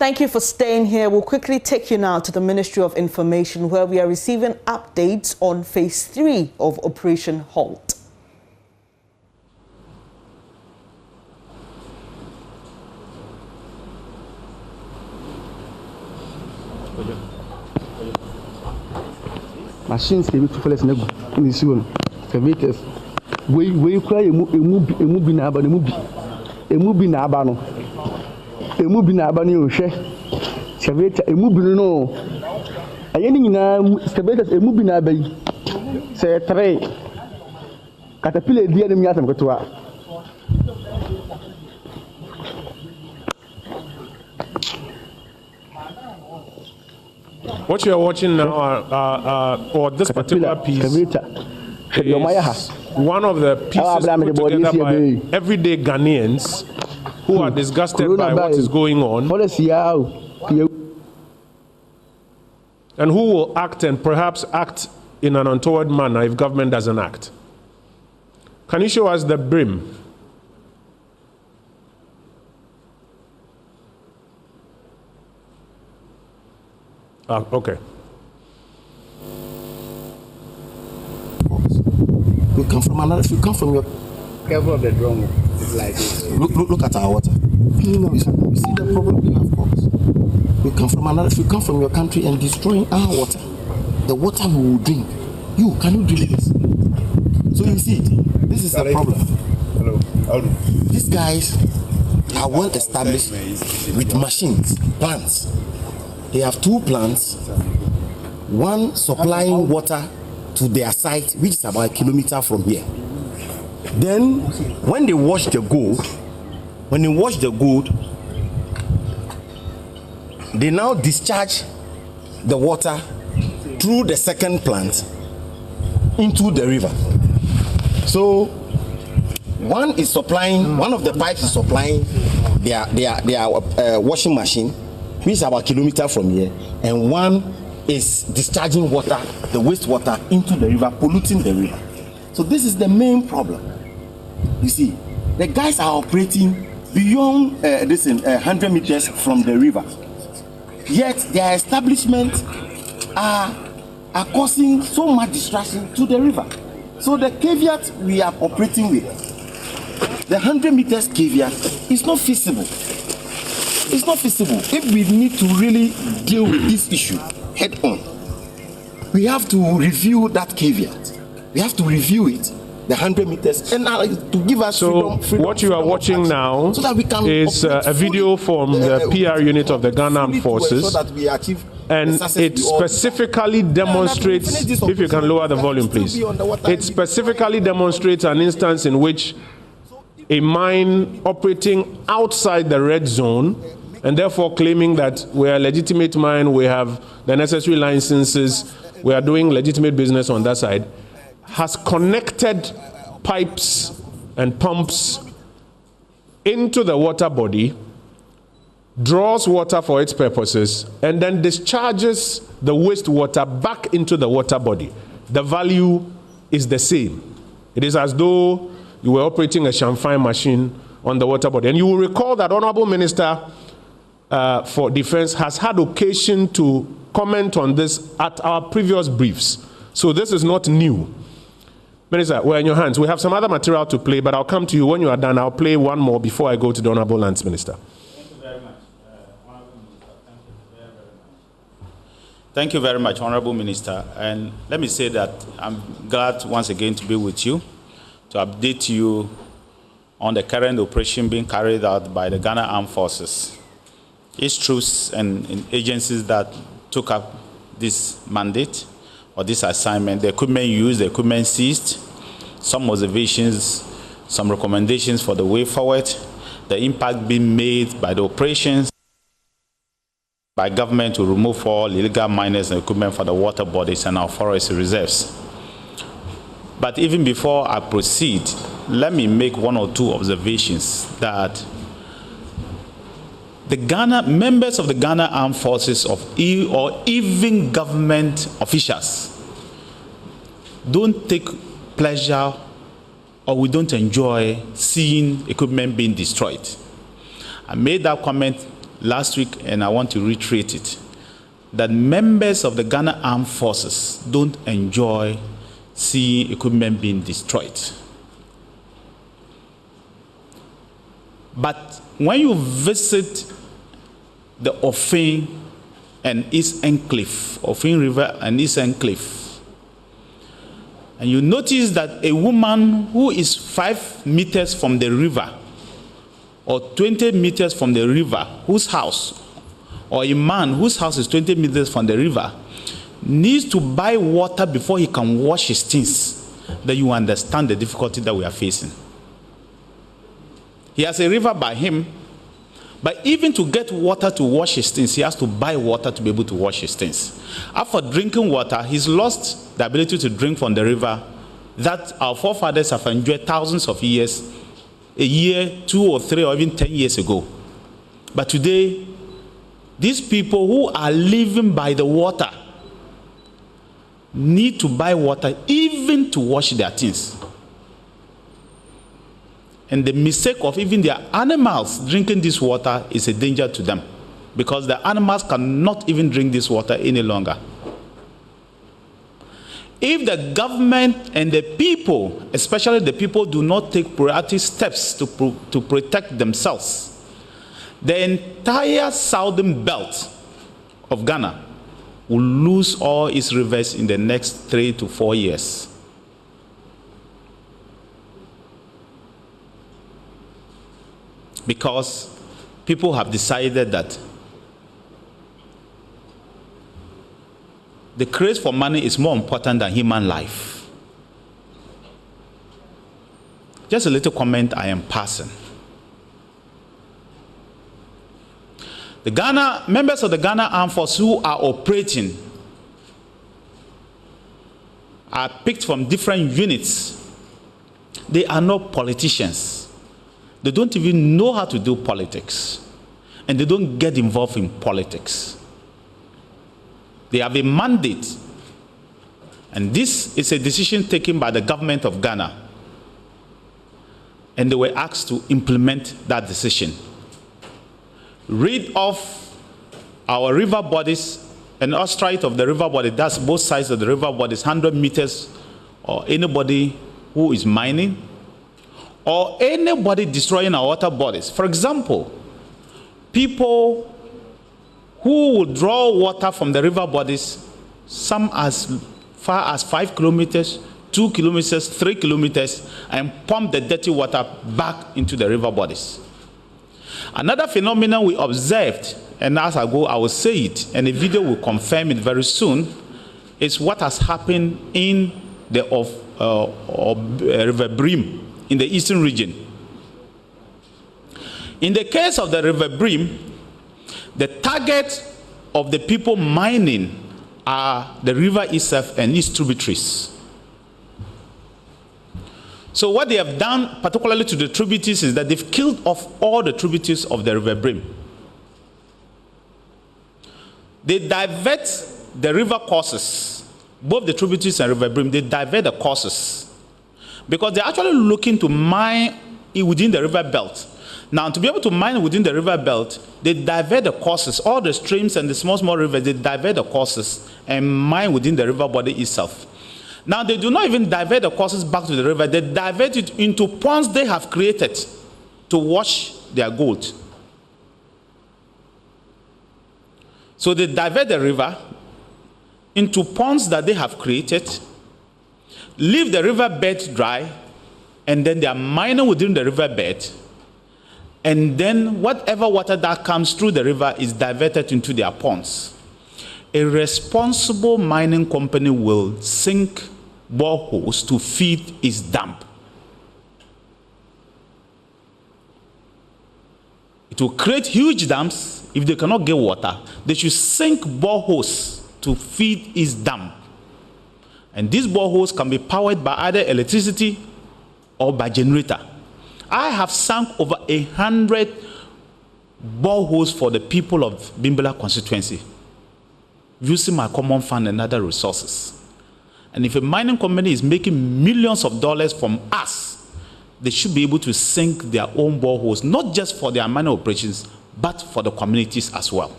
Thank you for staying here. We'll quickly take you now to the Ministry of Information, where we are receiving updates on Phase 3 of Operation Halt. Machines can be too fast in the zone. Surveyors, we cry a movie now, but a movie now, a movie now, but you share. Surveyor, a movie no. I ain't now, surveyors, a movie now, baby. Say a tray. Caterpillar, dear, and Yatam go to her. What you are watching now, or this particular piece, is one of the pieces put together by everyday Ghanaians who are disgusted by what is going on, and who will act and perhaps act in an untoward manner if government doesn't act. Can you show us the brim? Okay. We come from another. If you come from your Careful of the drum. It's like this. Look at our water. You see the problem we have, folks. We come from another. If you come from your country and destroying our water, the water we will drink, can you drink this? So you see, this is the problem. Hello. These guys are well established with machines, plants. They have 2 plants, one supplying water to their site, which is about a kilometer from here. Then, when they wash the gold, they now discharge the water through the second plant into the river. So, one of the pipes is supplying their washing machine, which is about a kilometer from here, and one is discharging water, the wastewater, into the river, polluting the river. So this is the main problem. You see, the guys are operating beyond 100 meters from the river, yet their establishments are causing so much distraction to the river. So the caveat we are operating with, the 100 meters caveat, is not feasible. It's not feasible. If we need to really deal with this issue head on, we have to review that caveat. We have to review it, the 100 meters, and to give us freedom. What you are watching now so that we can is a video from the PR unit of the Ghana Armed Forces, so that we achieve, and it specifically demonstrates, if you can lower the volume please, it specifically demonstrates an instance in which a mine operating outside the red zone, and therefore claiming that we are a legitimate mine, we have the necessary licenses, we are doing legitimate business on that side, has connected pipes and pumps into the water body, draws water for its purposes, and then discharges the wastewater back into the water body. The value is the same. It is as though you were operating a champagne machine on the water body. And you will recall that Honorable Minister for Defense has had occasion to comment on this at our previous briefs. So this is not new. Minister, we're in your hands. We have some other material to play, but I'll come to you when you are done. I'll play one more before I go to the Honorable Lands Minister. Thank you very much, Honorable Minister. Thank you very much, Honorable Minister. And let me say that I'm glad once again to be with you, to update you on the current operation being carried out by the Ghana Armed Forces. Its troops and agencies that took up this mandate or this assignment, the equipment used, the equipment seized, some observations, some recommendations for the way forward, the impact being made by the operations by government to remove all illegal miners and equipment for the water bodies and our forest reserves. But even before I proceed, let me make one or two observations that the members of the Ghana Armed Forces or even government officials don't take pleasure or we don't enjoy seeing equipment being destroyed. I made that comment last week, and I want to reiterate it, that members of the Ghana Armed Forces don't enjoy seeing equipment being destroyed. But when you visit the Offin and East Enclave, Offin River and East Enclave, and you notice that a woman who is 5 meters from the river or 20 meters from the river, whose house, or a man whose house is 20 meters from the river, needs to buy water before he can wash his things, then you understand the difficulty that we are facing. He has a river by him, but even to get water to wash his things, he has to buy water to be able to wash his things. After drinking water, he's lost the ability to drink from the river that our forefathers have enjoyed thousands of years, a year, 2 or 3, or even 10 years ago. But today, these people who are living by the water need to buy water even to wash their things. And the mistake of even their animals drinking this water is a danger to them, because the animals cannot even drink this water any longer. If the government and the people, especially the people, do not take proactive steps to protect themselves, the entire southern belt of Ghana will lose all its rivers in the next 3 to 4 years. Because people have decided that the craze for money is more important than human life. Just a little comment I am passing. The members of the Ghana Armed Forces who are operating are picked from different units. They are not politicians. They don't even know how to do politics, and they don't get involved in politics. They have a mandate, and this is a decision taken by the government of Ghana, and they were asked to implement that decision. Rid off our river bodies and ostrich of the river body, that's both sides of the river bodies, 100 meters, or anybody who is mining, or anybody destroying our water bodies. For example, people who will draw water from the river bodies, some as far as 5 kilometers, 2 kilometers, 3 kilometers, and pump the dirty water back into the river bodies. Another phenomenon we observed, and as I go, I will say it, and the video will confirm it very soon, is what has happened in the River Brim in the eastern region. In the case of the River Brim, the target of the people mining are the river itself and its tributaries. So what they have done, particularly to the tributaries, is that they've killed off all the tributaries of the River Brim. They divert the river courses, both the tributaries and River Brim, they divert the courses, because they're actually looking to mine within the river belt. Now, to be able to mine within the river belt, they divert the courses, all the streams and the small rivers, they divert the courses and mine within the river body itself. Now, they do not even divert the courses back to the river, they divert it into ponds they have created to wash their gold. So they divert the river into ponds that they have created, leave the river bed dry, and then they are mining within the river bed, and then whatever water that comes through the river is diverted into their ponds. A responsible mining company will sink boreholes to feed its dump. It will create huge dams. If they cannot get water, they should sink boreholes to feed its dump. And these boreholes can be powered by either electricity or by generator. I have sunk over 100 boreholes for the people of Bimbala constituency using my common fund and other resources. And if a mining company is making millions of dollars from us, they should be able to sink their own boreholes, not just for their mining operations, but for the communities as well.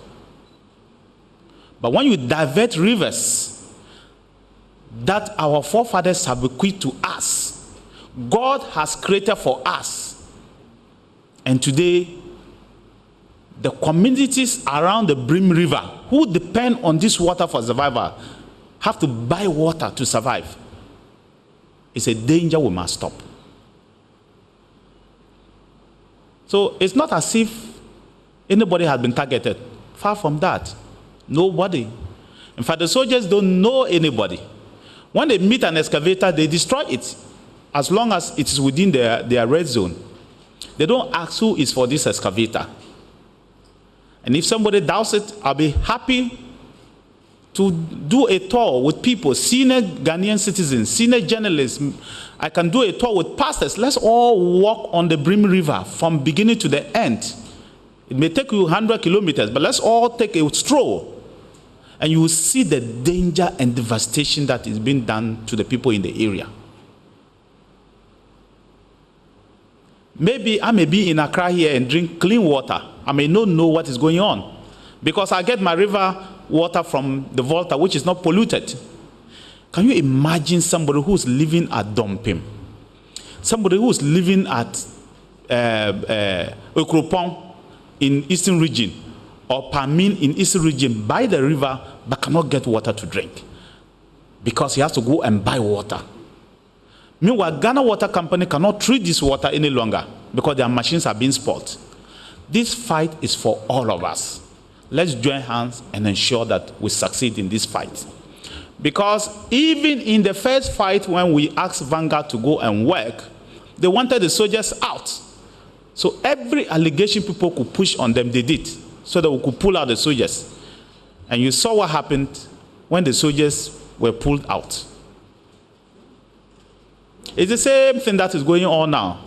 But when you divert rivers that our forefathers have bequeathed to us, God has created for us, and today the communities around the Brim River who depend on this water for survival have to buy water to survive. It's a danger we must stop. So it's not as if anybody has been targeted. Far from that. Nobody. In fact, the soldiers don't know anybody. When they meet an excavator, they destroy it as long as it is within their red zone. They don't ask who is for this excavator. And if somebody doubts it, I'll be happy to do a tour with people, senior Ghanaian citizens, senior journalists. I can do a tour with pastors. Let's all walk on the Brim River from beginning to the end. It may take you 100 kilometers, but let's all take a stroll. And you will see the danger and devastation that is being done to the people in the area. Maybe I may be in Accra here and drink clean water. I may not know what is going on, because I get my river water from the Volta, which is not polluted. Can you imagine somebody who's living at Dompim, somebody who's living at Okropong in Eastern Region, or Pamin in Eastern Region, by the river, but cannot get water to drink because he has to go and buy water? Meanwhile, Ghana Water Company cannot treat this water any longer because their machines are being spoiled. This fight is for all of us. Let's join hands and ensure that we succeed in this fight. Because even in the first fight, when we asked Vanguard to go and work, they wanted the soldiers out. So every allegation people could push on them, they did, so that we could pull out the soldiers. And you saw what happened when the soldiers were pulled out. It's the same thing that is going on now.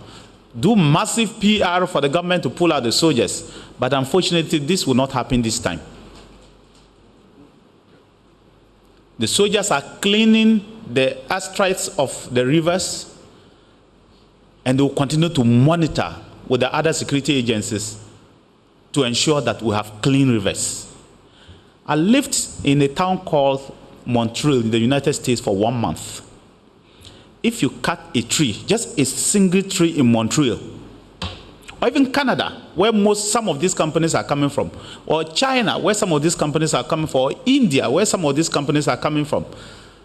Do massive PR for the government to pull out the soldiers. But unfortunately, this will not happen this time. The soldiers are cleaning the astrites of the rivers, and they will continue to monitor with the other security agencies to ensure that we have clean rivers. I lived in a town called Montreal in the United States for 1 month. If you cut a tree, just a single tree in Montreal, or even Canada, where some of these companies are coming from, or China, where some of these companies are coming from, or India, where some of these companies are coming from,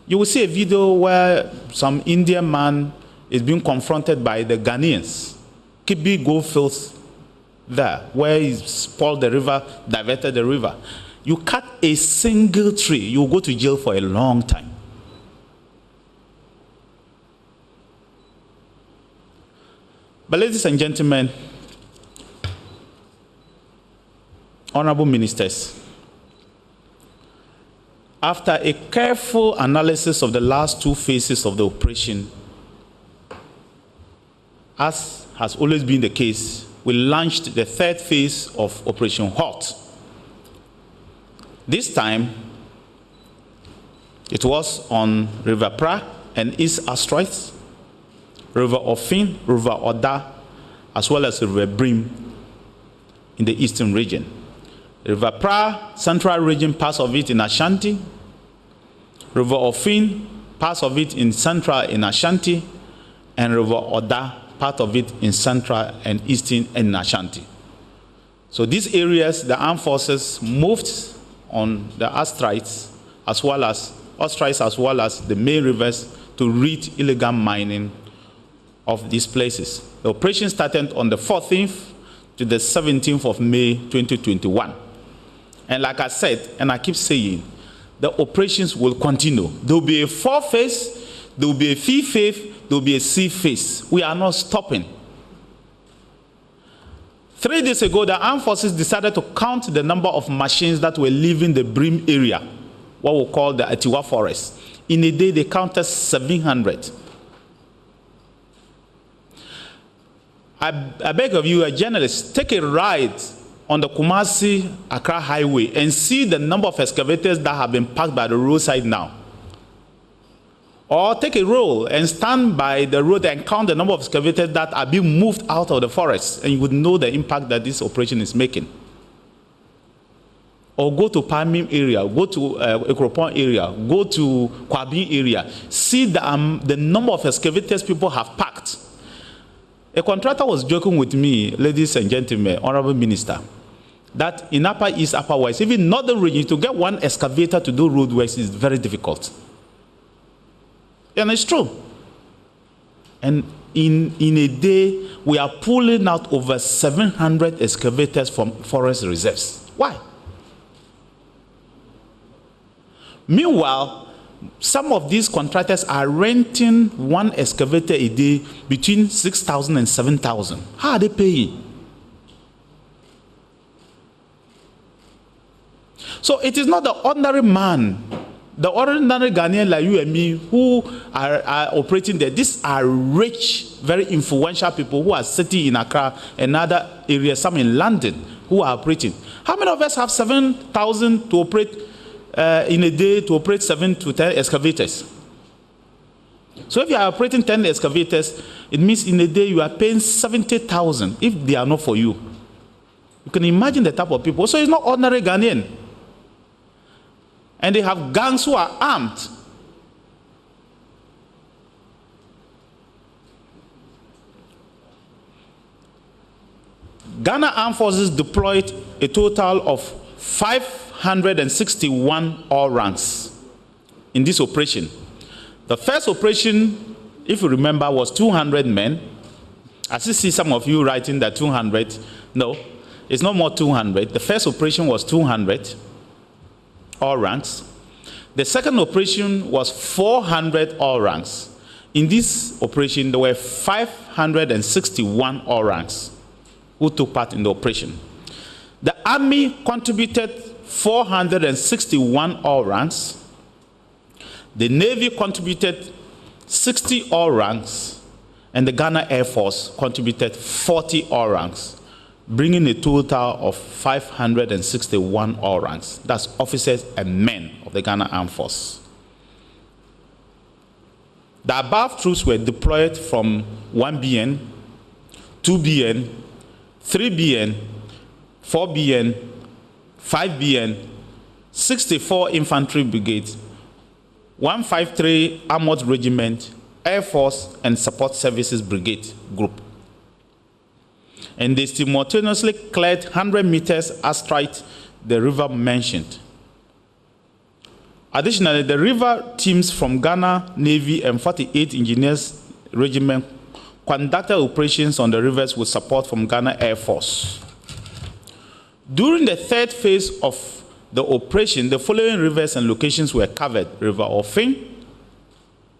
you will see a video where some Indian man is being confronted by the Ghanaians. Kibi Goldfields there, where he spoiled the river, diverted the river. You cut a single tree, you will go to jail for a long time. But ladies and gentlemen, honorable ministers, after a careful analysis of the last 2 phases of the operation, as has always been the case, we launched the 3rd phase of Operation Halt. This time, it was on River Pra and East Astraits, River Ofin, River Oda, as well as River Brim in the eastern region. River Pra, central region, parts of it in Ashanti. River Ofin, parts of it in central in Ashanti. And River Oda, part of it in central and eastern in Ashanti. So these areas, the armed forces moved on the Astrites as well as the main rivers to rid illegal mining of these places. The operation started on the 14th to the 17th of May 2021. And like I said, and I keep saying, the operations will continue. There will be a 4th phase, there will be a 5th phase, there will be a 6th phase. We are not stopping. 3 days ago, the armed forces decided to count the number of machines that were leaving the Brim area, what we call the Atiwa Forest. In a day, they counted 700. I beg of you, a journalist, take a ride on the Kumasi-Accra highway and see the number of excavators that have been parked by the roadside now. Or take a roll and stand by the road and count the number of excavators that are being moved out of the forest, and you would know the impact that this operation is making. or go to Palmim area, go to Ekropon area, go to Kwabin area, see the number of excavators people have packed. A contractor was joking with me, ladies and gentlemen, Honorable Minister, that in Upper East, Upper West, even Northern region, to get one excavator to do road works is very difficult. And it's true. And in a day, we are pulling out over 700 excavators from forest reserves. Why? Meanwhile, some of these contractors are renting one excavator a day between 6,000 and 7,000. How are they paying? So it is not the ordinary man, the ordinary Ghanaian like you and me who are operating there. These are rich, very influential people who are sitting in Accra and other areas, some in London, who are operating. How many of us have 7,000 to operate in a day, to operate 7 to 10 excavators? So if you are operating 10 excavators, it means in a day you are paying 70,000 if they are not for you. You can imagine the type of people. So it's not ordinary Ghanaian. And they have gangs who are armed. Ghana Armed Forces deployed a total of 561 all ranks in this operation. The first operation, if you remember, was 200 men. I still see some of you writing that 200. No, it's not more 200. The first operation was 200. All ranks. The second operation was 400 all ranks. In this operation, there were 561 all ranks who took part in the operation. The Army contributed 461 all ranks. The Navy contributed 60 all ranks. And the Ghana Air Force contributed 40 all ranks, bringing a total of 561 all ranks. That's officers and men of the Ghana Armed Force. The above troops were deployed from 1BN, 2BN, 3BN, 4BN, 5BN, 64 Infantry Brigade, 153 Armored Regiment, Air Force, and Support Services Brigade Group. And they simultaneously cleared 100 meters astride the river mentioned. Additionally, the river teams from Ghana Navy and 48 Engineers Regiment conducted operations on the rivers with support from Ghana Air Force. During the third phase of the operation, the following rivers and locations were covered: River Ofin,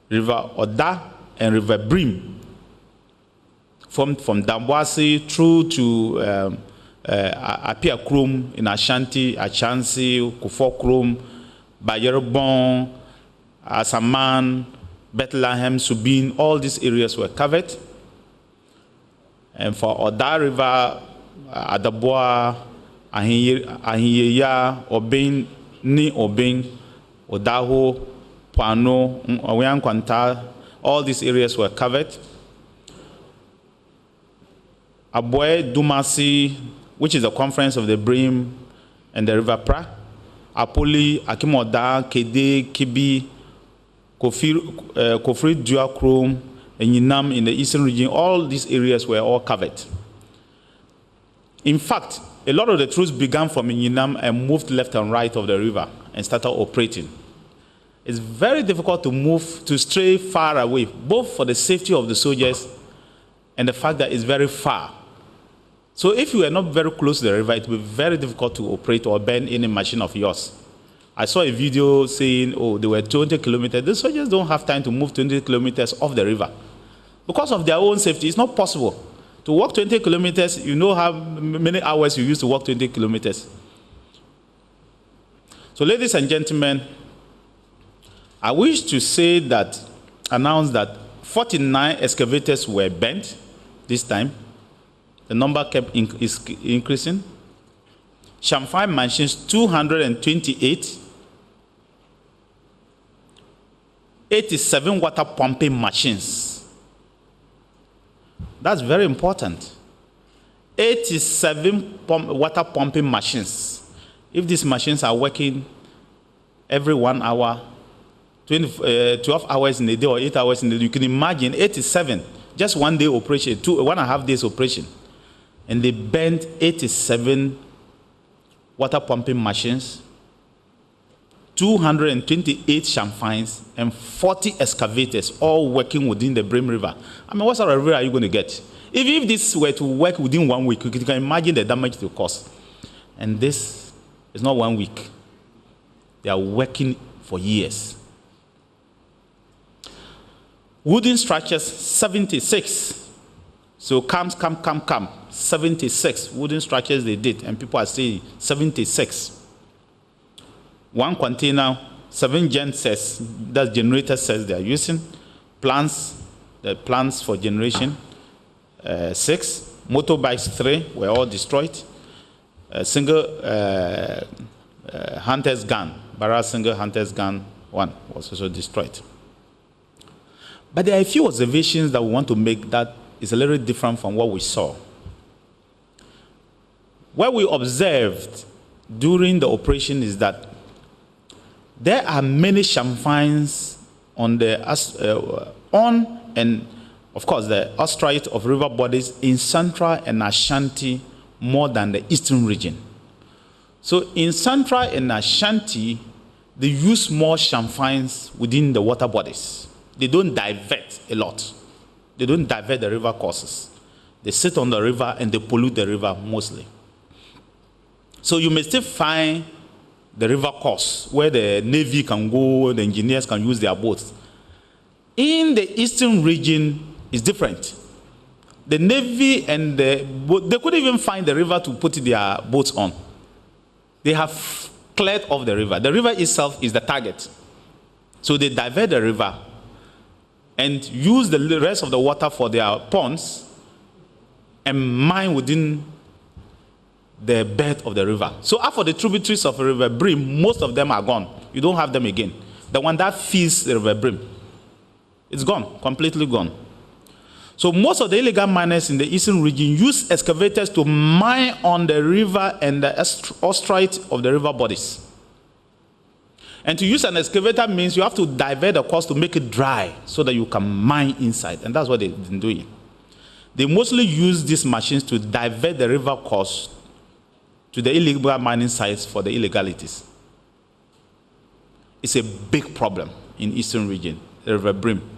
River Oda, and River Brim. From Damboise through to Apia Krum in Ashanti, Achansi, Kufo Krum, Bayerbon, Asaman, Bethlehem, Subin, all these areas were covered. And for Oda River, Adaboa, Ahinyeya, Obin, Ni Obin, Odaho, Pano, Oyan Kwanta, all these areas were covered. Aboy, Dumasi, which is the confluence of the Brim and the River Pra, Apoli, Akimoda, Kede, Kibi, Kofri, Duakrom, and Yinam in the eastern region, all these areas were all covered. In fact, a lot of the troops began from Yinam and moved left and right of the river and started operating. It's very difficult to move, to stray far away, both for the safety of the soldiers and the fact that it's very far. So if you are not very close to the river, it will be very difficult to operate or burn any machine of yours. I saw a video saying, oh, they were 20 kilometers. The soldiers don't have time to move 20 kilometers off the river. Because of their own safety, it's not possible. To walk 20 kilometers, you know how many hours you used to walk 20 kilometers. So ladies and gentlemen, I wish to say that, announce that 49 excavators were burnt this time. The number kept increasing. Shamfai machines, 228. 87 water pumping machines. That's very important. 87 water pumping machines. If these machines are working every 1 hour, 12 hours in a day or 8 hours in a day, you can imagine 87, just 1 day operation, 1.5 days operation. And they bent 87 water pumping machines, 228 chamfines, and 40 excavators, all working within the Brim River. I mean, what sort of river are you going to get? If this were to work within 1 week, you can imagine the damage to cause. And this is not 1 week. They are working for years. Wooden structures, 76. So come. 76 wooden structures they did, and people are saying 76. 1 container, 7 gen sets, that's generator sets they are using. The plants for generation, 6. Motorbikes, 3 were all destroyed. A single hunter's gun, Barra single hunter's gun, 1 was also destroyed. But there are a few observations that we want to make that is a little different from what we saw. What we observed during the operation is that there are many chamfines on the and of course the ostrite of river bodies in Central and Ashanti more than the eastern region. So in Central and Ashanti, they use more chamfines within the water bodies. They don't divert a lot. They don't divert the river courses. They sit on the river and they pollute the river mostly. So you may still find the river course where the Navy can go, the engineers can use their boats. In the eastern region, it's different. The Navy and they couldn't even find the river to put their boats on. They have cleared off the river. The river itself is the target. So they divert the river and use the rest of the water for their ponds and mine within the bed of the river. So after the tributaries of the River Brim, most of them are gone. You don't have them again. The one that feeds the River Brim, it's gone, completely gone. So most of the illegal miners in the eastern region use excavators to mine on the river and the ostrite of the river bodies. And to use an excavator means you have to divert the course to make it dry so that you can mine inside. And that's what they've been doing. They mostly use these machines to divert the river course to the illegal mining sites for the illegalities. It's a big problem in eastern region, the River Brim.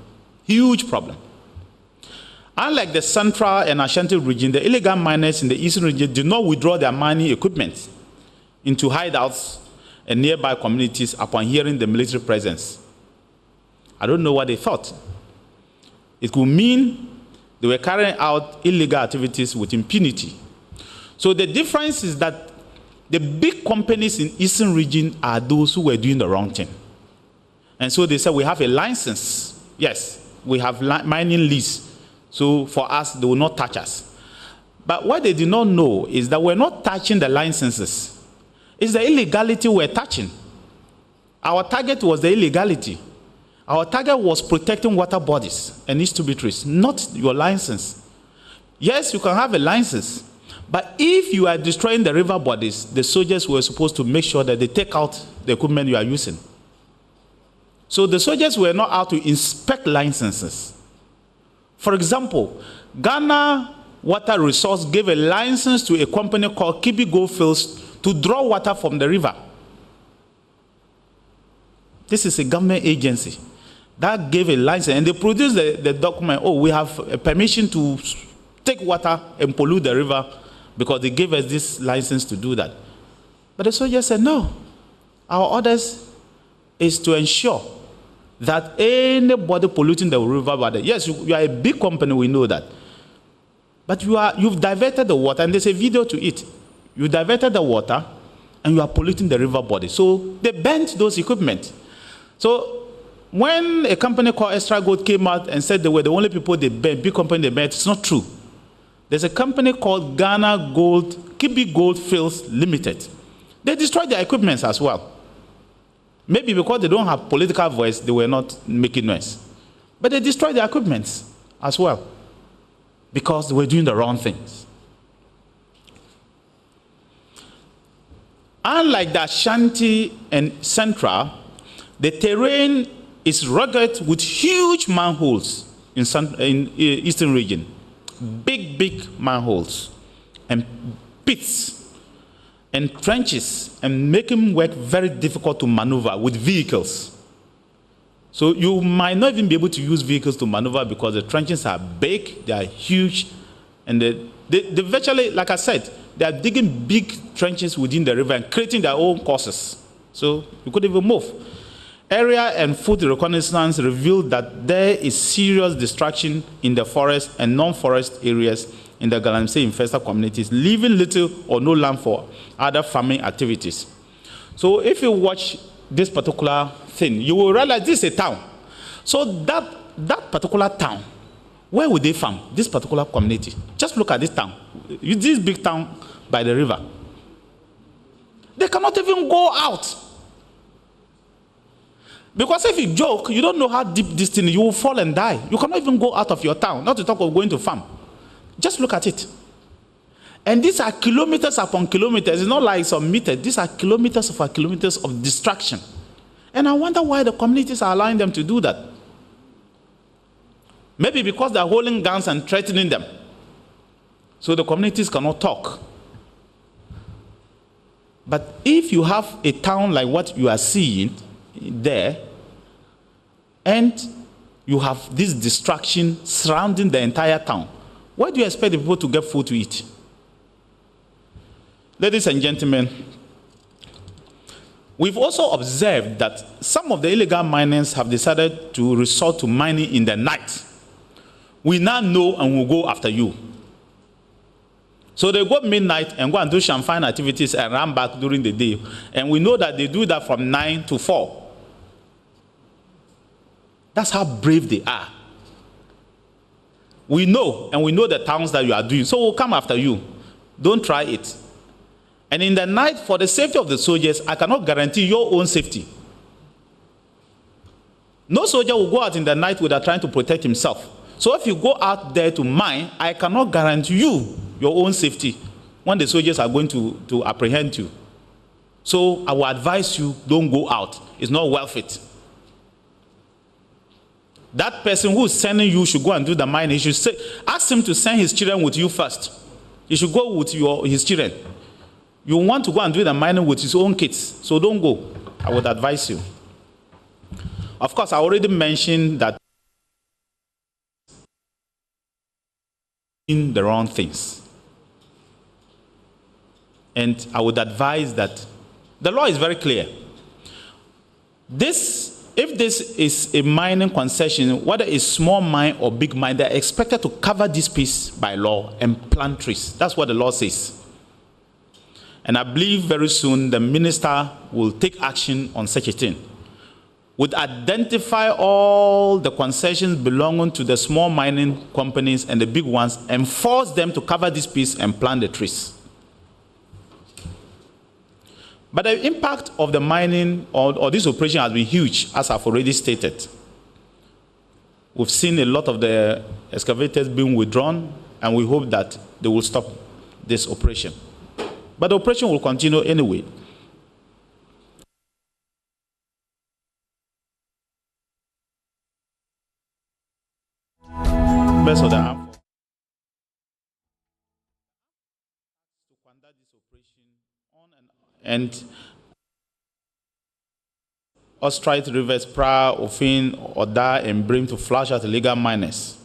Huge problem. Unlike the Central and Ashanti region, the illegal miners in the eastern region do not withdraw their mining equipment into hideouts and nearby communities upon hearing the military presence. I don't know what they thought. It could mean they were carrying out illegal activities with impunity. So the difference is that the big companies in eastern region are those who were doing the wrong thing. And so they said, we have a license. Yes, we have mining lease. So for us, they will not touch us. But what they did not know is that we're not touching the licenses. It's the illegality we're touching. Our target was the illegality. Our target was protecting water bodies and its tributaries, not your license. Yes, you can have a license. But if you are destroying the river bodies, the soldiers were supposed to make sure that they take out the equipment you are using. So the soldiers were not out to inspect licenses. For example, Ghana Water Resource gave a license to a company called Kibi Goldfields to draw water from the river. This is a government agency that gave a license, and they produced the document. Oh, we have a permission to take water and pollute the river because they gave us this license to do that. But the soldiers said, no, our orders is to ensure that anybody polluting the river, yes, you are a big company, we know that. But you've diverted the water, and there's a video to it. You diverted the water, and you are polluting the river body. So they banned those equipment. So when a company called Extra Gold came out and said they were the only people they banned, big company they banned, it's not true. There's a company called Ghana Gold, Kibi Goldfields Limited. They destroyed their equipment as well. Maybe because they don't have political voice, they were not making noise. But they destroyed their equipment as well because they were doing the wrong things. Unlike the Ashanti and Central, the terrain is rugged with huge manholes in eastern region. Big manholes and pits and trenches, and making work very difficult to maneuver with vehicles. So you might not even be able to use vehicles to maneuver because the trenches are big, they are huge, and they virtually, like I said, they are digging big trenches within the river and creating their own courses. So you couldn't even move. Area and food reconnaissance revealed that there is serious destruction in the forest and non-forest areas in the Galamsey infested communities, leaving little or no land for other farming activities. So if you watch this particular thing, you will realize this is a town. So that particular town, where would they farm? This particular community. Just look at this town. This big town by the river. They cannot even go out. Because if you joke, you don't know how deep this thing is, you will fall and die. You cannot even go out of your town, not to talk of going to farm. Just look at it. And these are kilometers upon kilometers. It's not like some meters. These are kilometers upon kilometers of destruction. And I wonder why the communities are allowing them to do that. Maybe because they're holding guns and threatening them. So the communities cannot talk. But if you have a town like what you are seeing there, and you have this destruction surrounding the entire town, where do you expect the people to get food to eat? Ladies and gentlemen, we've also observed that some of the illegal miners have decided to resort to mining in the night. We now know and will go after you. So they go midnight and go and do champagne activities and run back during the day. And we know that they do that from 9 to 4. That's how brave they are. We know, and we know the towns that you are doing. So we'll come after you. Don't try it. And in the night, for the safety of the soldiers, I cannot guarantee your own safety. No soldier will go out in the night without trying to protect himself. So if you go out there to mine, I cannot guarantee you your own safety when the soldiers are going to apprehend you. So I will advise you, don't go out. It's not worth it. That person who is sending you should go and do the mining. You should ask him to send his children with you first. He should go with his children. You want to go and do the mining with his own kids, so don't go. I would advise you. Of course, I already mentioned that in the wrong things. And I would advise that the law is very clear. If this is a mining concession, whether it's small mine or big mine, they're expected to cover this piece by law and plant trees. That's what the law says. And I believe very soon the minister will take action on such a thing. Would identify all the concessions belonging to the small mining companies and the big ones and force them to cover this piece and plant the trees. But the impact of the mining or this operation has been huge, as I've already stated. We've seen a lot of the excavators being withdrawn, and we hope that they will stop this operation. But the operation will continue anyway. Best of the armed forces to conduct this operation on and Ostrite Rivers, Pra, Ofin, Oda, and Brim to flush out illegal miners.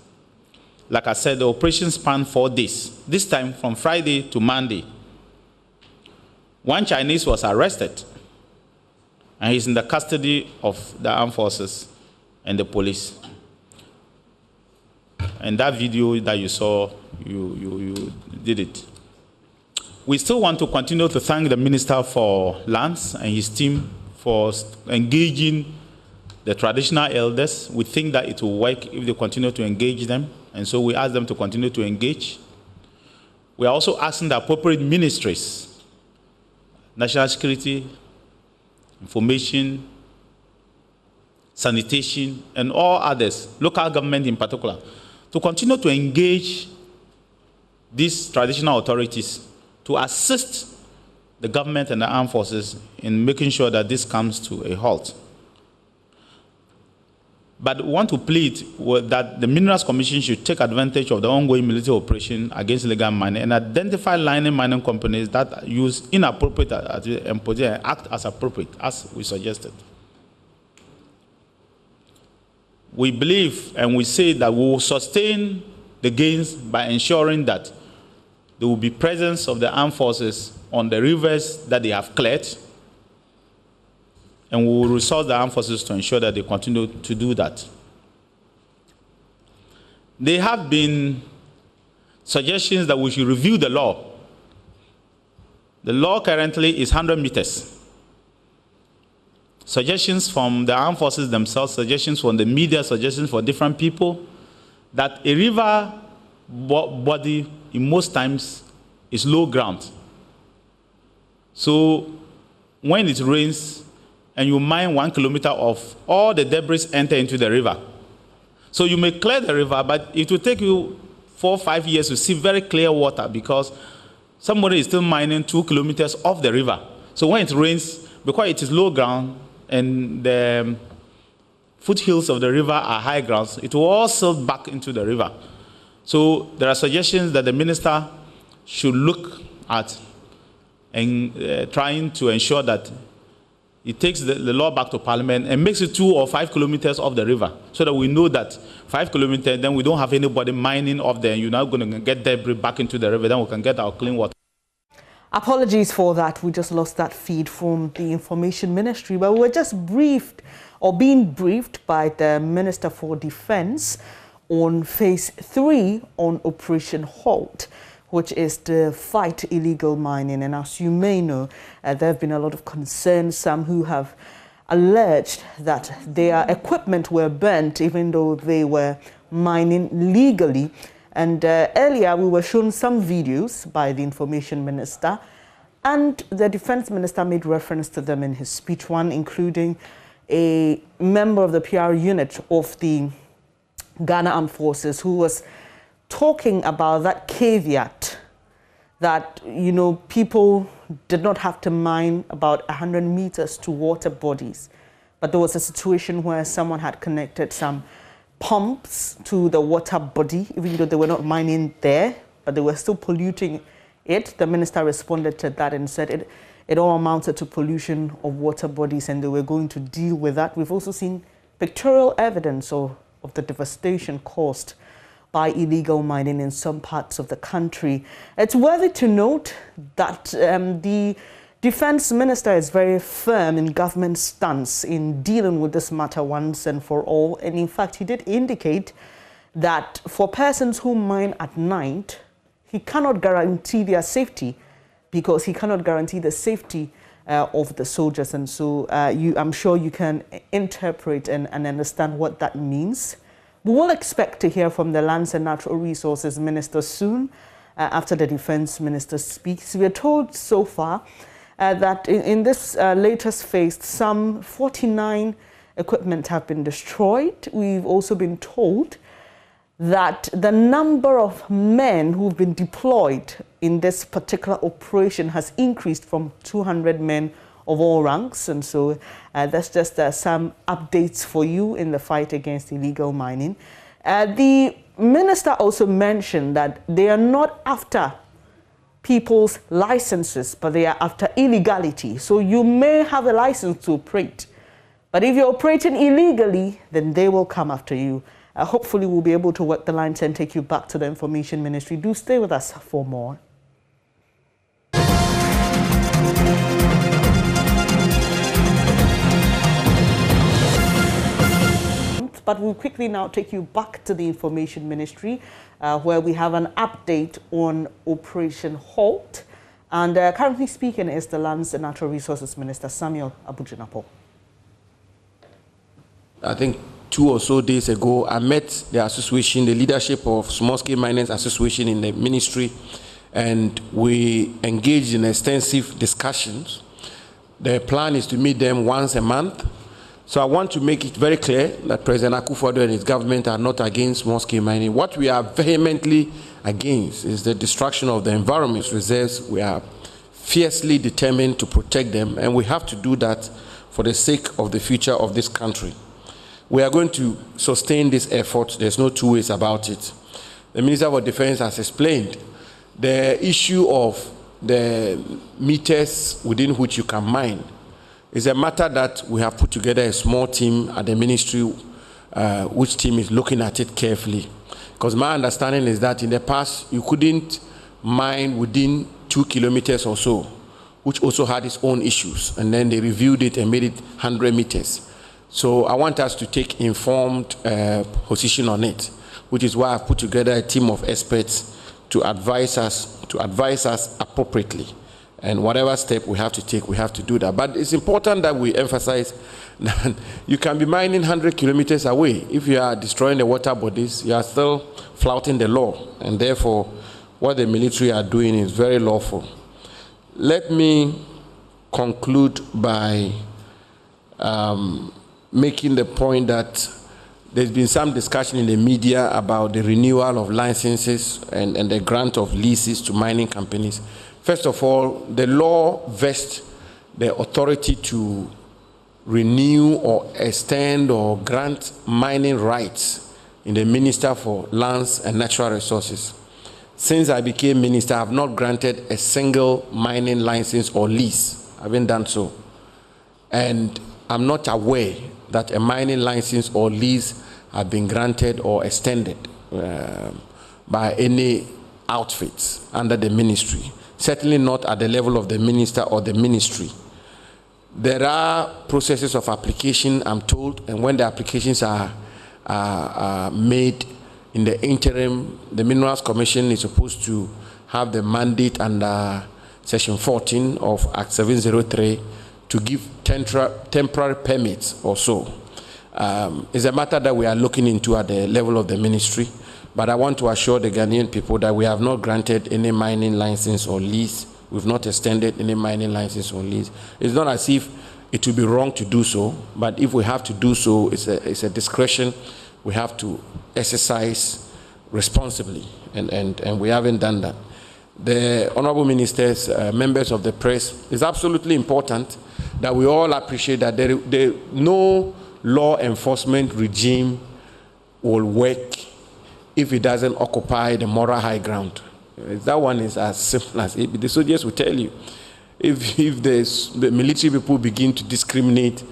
Like I said, the operation spanned 4 days, this time from Friday to Monday. One Chinese was arrested, and he's in the custody of the armed forces and the police. And that video that you saw, you did it. We still want to continue to thank the Minister for Lands and his team for engaging the traditional elders. We think that it will work if they continue to engage them, and so we ask them to continue to engage. We are also asking the appropriate ministries, National Security, Information, Sanitation, and all others, local government in particular, to continue to engage these traditional authorities to assist the government and the armed forces in making sure that this comes to a halt. But we want to plead that the Minerals Commission should take advantage of the ongoing military operation against illegal mining and identify mining companies that use inappropriate and act as appropriate, as we suggested. We believe and we say that we will sustain the gains by ensuring that there will be presence of the armed forces on the rivers that they have cleared, and we will resource the armed forces to ensure that they continue to do that. There have been suggestions that we should review the law. The law currently is 100 meters. Suggestions from the armed forces themselves, suggestions from the media, suggestions from different people, that a river body in most times is low ground. So when it rains and you mine 1 kilometer of all the debris enter into the river. So you may clear the river, but it will take you 4 or 5 years to see very clear water because somebody is still mining 2 kilometers off the river. So when it rains, because it is low ground and the foothills of the river are high grounds, it will all silt back into the river. So there are suggestions that the minister should look at and trying to ensure that it takes the law back to Parliament and makes it 2 or 5 kilometers off the river so that we know that 5 kilometers, then we don't have anybody mining off there and you're not going to get debris back into the river, then we can get our clean water. Apologies for that. We just lost that feed from the Information Ministry, but we were just briefed or being briefed by the Minister for Defence on Phase 3 on Operation Halt, which is the fight illegal mining. And as you may know, there have been a lot of concerns, some who have alleged that their equipment were burnt even though they were mining legally. And earlier we were shown some videos by the Information Minister, and the Defence Minister made reference to them in his speech, one including a member of the PR unit of the Ghana Armed Forces who was talking about that caveat that, you know, people did not have to mine about 100 meters to water bodies. But there was a situation where someone had connected some pumps to the water body, even though they were not mining there, but they were still polluting it. The minister responded to that and said it all amounted to pollution of water bodies and they were going to deal with that. We've also seen pictorial evidence of the devastation caused by illegal mining in some parts of the country. It's worthy to note that the Defence Minister is very firm in government stance in dealing with this matter once and for all. And in fact, he did indicate that for persons who mine at night, he cannot guarantee their safety because he cannot guarantee the safety of the soldiers. And so I'm sure you can interpret and understand what that means. We will expect to hear from the Lands and Natural Resources Minister soon after the Defence Minister speaks. We are told so far that in this latest phase, some 49 equipment have been destroyed. We've also been told that the number of men who've been deployed in this particular operation has increased from 200 men of all ranks. And so that's just some updates for you in the fight against illegal mining. The minister also mentioned that they are not after people's licenses, but they are after illegality. So you may have a license to operate, but if you're operating illegally, then they will come after you. Hopefully we'll be able to work the lines and take you back to the Information Ministry. Do stay with us for more. But we'll quickly now take you back to the Information Ministry, where we have an update on Operation Halt. And currently speaking is the Lands and Natural Resources Minister, Samuel Abujinapo. I think 2 or so days ago, I met the association, the leadership of Small Scale Miners Association in the ministry, and we engaged in extensive discussions. The plan is to meet them once a month. So I want to make it very clear that President Akufo-Addo and his government are not against small-scale mining. What we are vehemently against is the destruction of the environment reserves. We are fiercely determined to protect them, and we have to do that for the sake of the future of this country. We are going to sustain this effort. There's no two ways about it. The Minister of Defense has explained the issue of the meters within which you can mine is a matter that we have put together a small team at the ministry, which team is looking at it carefully. Because my understanding is that in the past, you couldn't mine within 2 kilometers or so, which also had its own issues. And then they reviewed it and made it 100 meters. So I want us to take informed position on it, which is why I've put together a team of experts to advise us appropriately. And whatever step we have to take, we have to do that. But it's important that we emphasize that you can be mining 100 kilometers away. If you are destroying the water bodies, you are still flouting the law. And therefore, what the military are doing is very lawful. Let me conclude by making the point that there's been some discussion in the media about the renewal of licenses and the grant of leases to mining companies. First of all, the law vests the authority to renew or extend or grant mining rights in the Minister for Lands and Natural Resources. Since I became minister, I have not granted a single mining license or lease. I haven't done so. And I'm not aware that a mining license or lease have been granted or extended by any outfits under the ministry. Certainly not at the level of the minister or the ministry. There are processes of application, I'm told, and when the applications are made in the interim, the Minerals Commission is supposed to have the mandate under Section 14 of Act 703 to give temporary permits or so. It's a matter that we are looking into at the level of the ministry, but I want to assure the Ghanaian people that we have not granted any mining license or lease. We've not extended any mining license or lease. It's not as if it would be wrong to do so, but if we have to do so, it's a discretion we have to exercise responsibly, and we haven't done that. The honorable ministers, members of the press, it's absolutely important that we all appreciate that no law enforcement regime will work if it doesn't occupy the moral high ground. That one is as simple as it. The soldiers will tell you, if the military people begin to discriminate,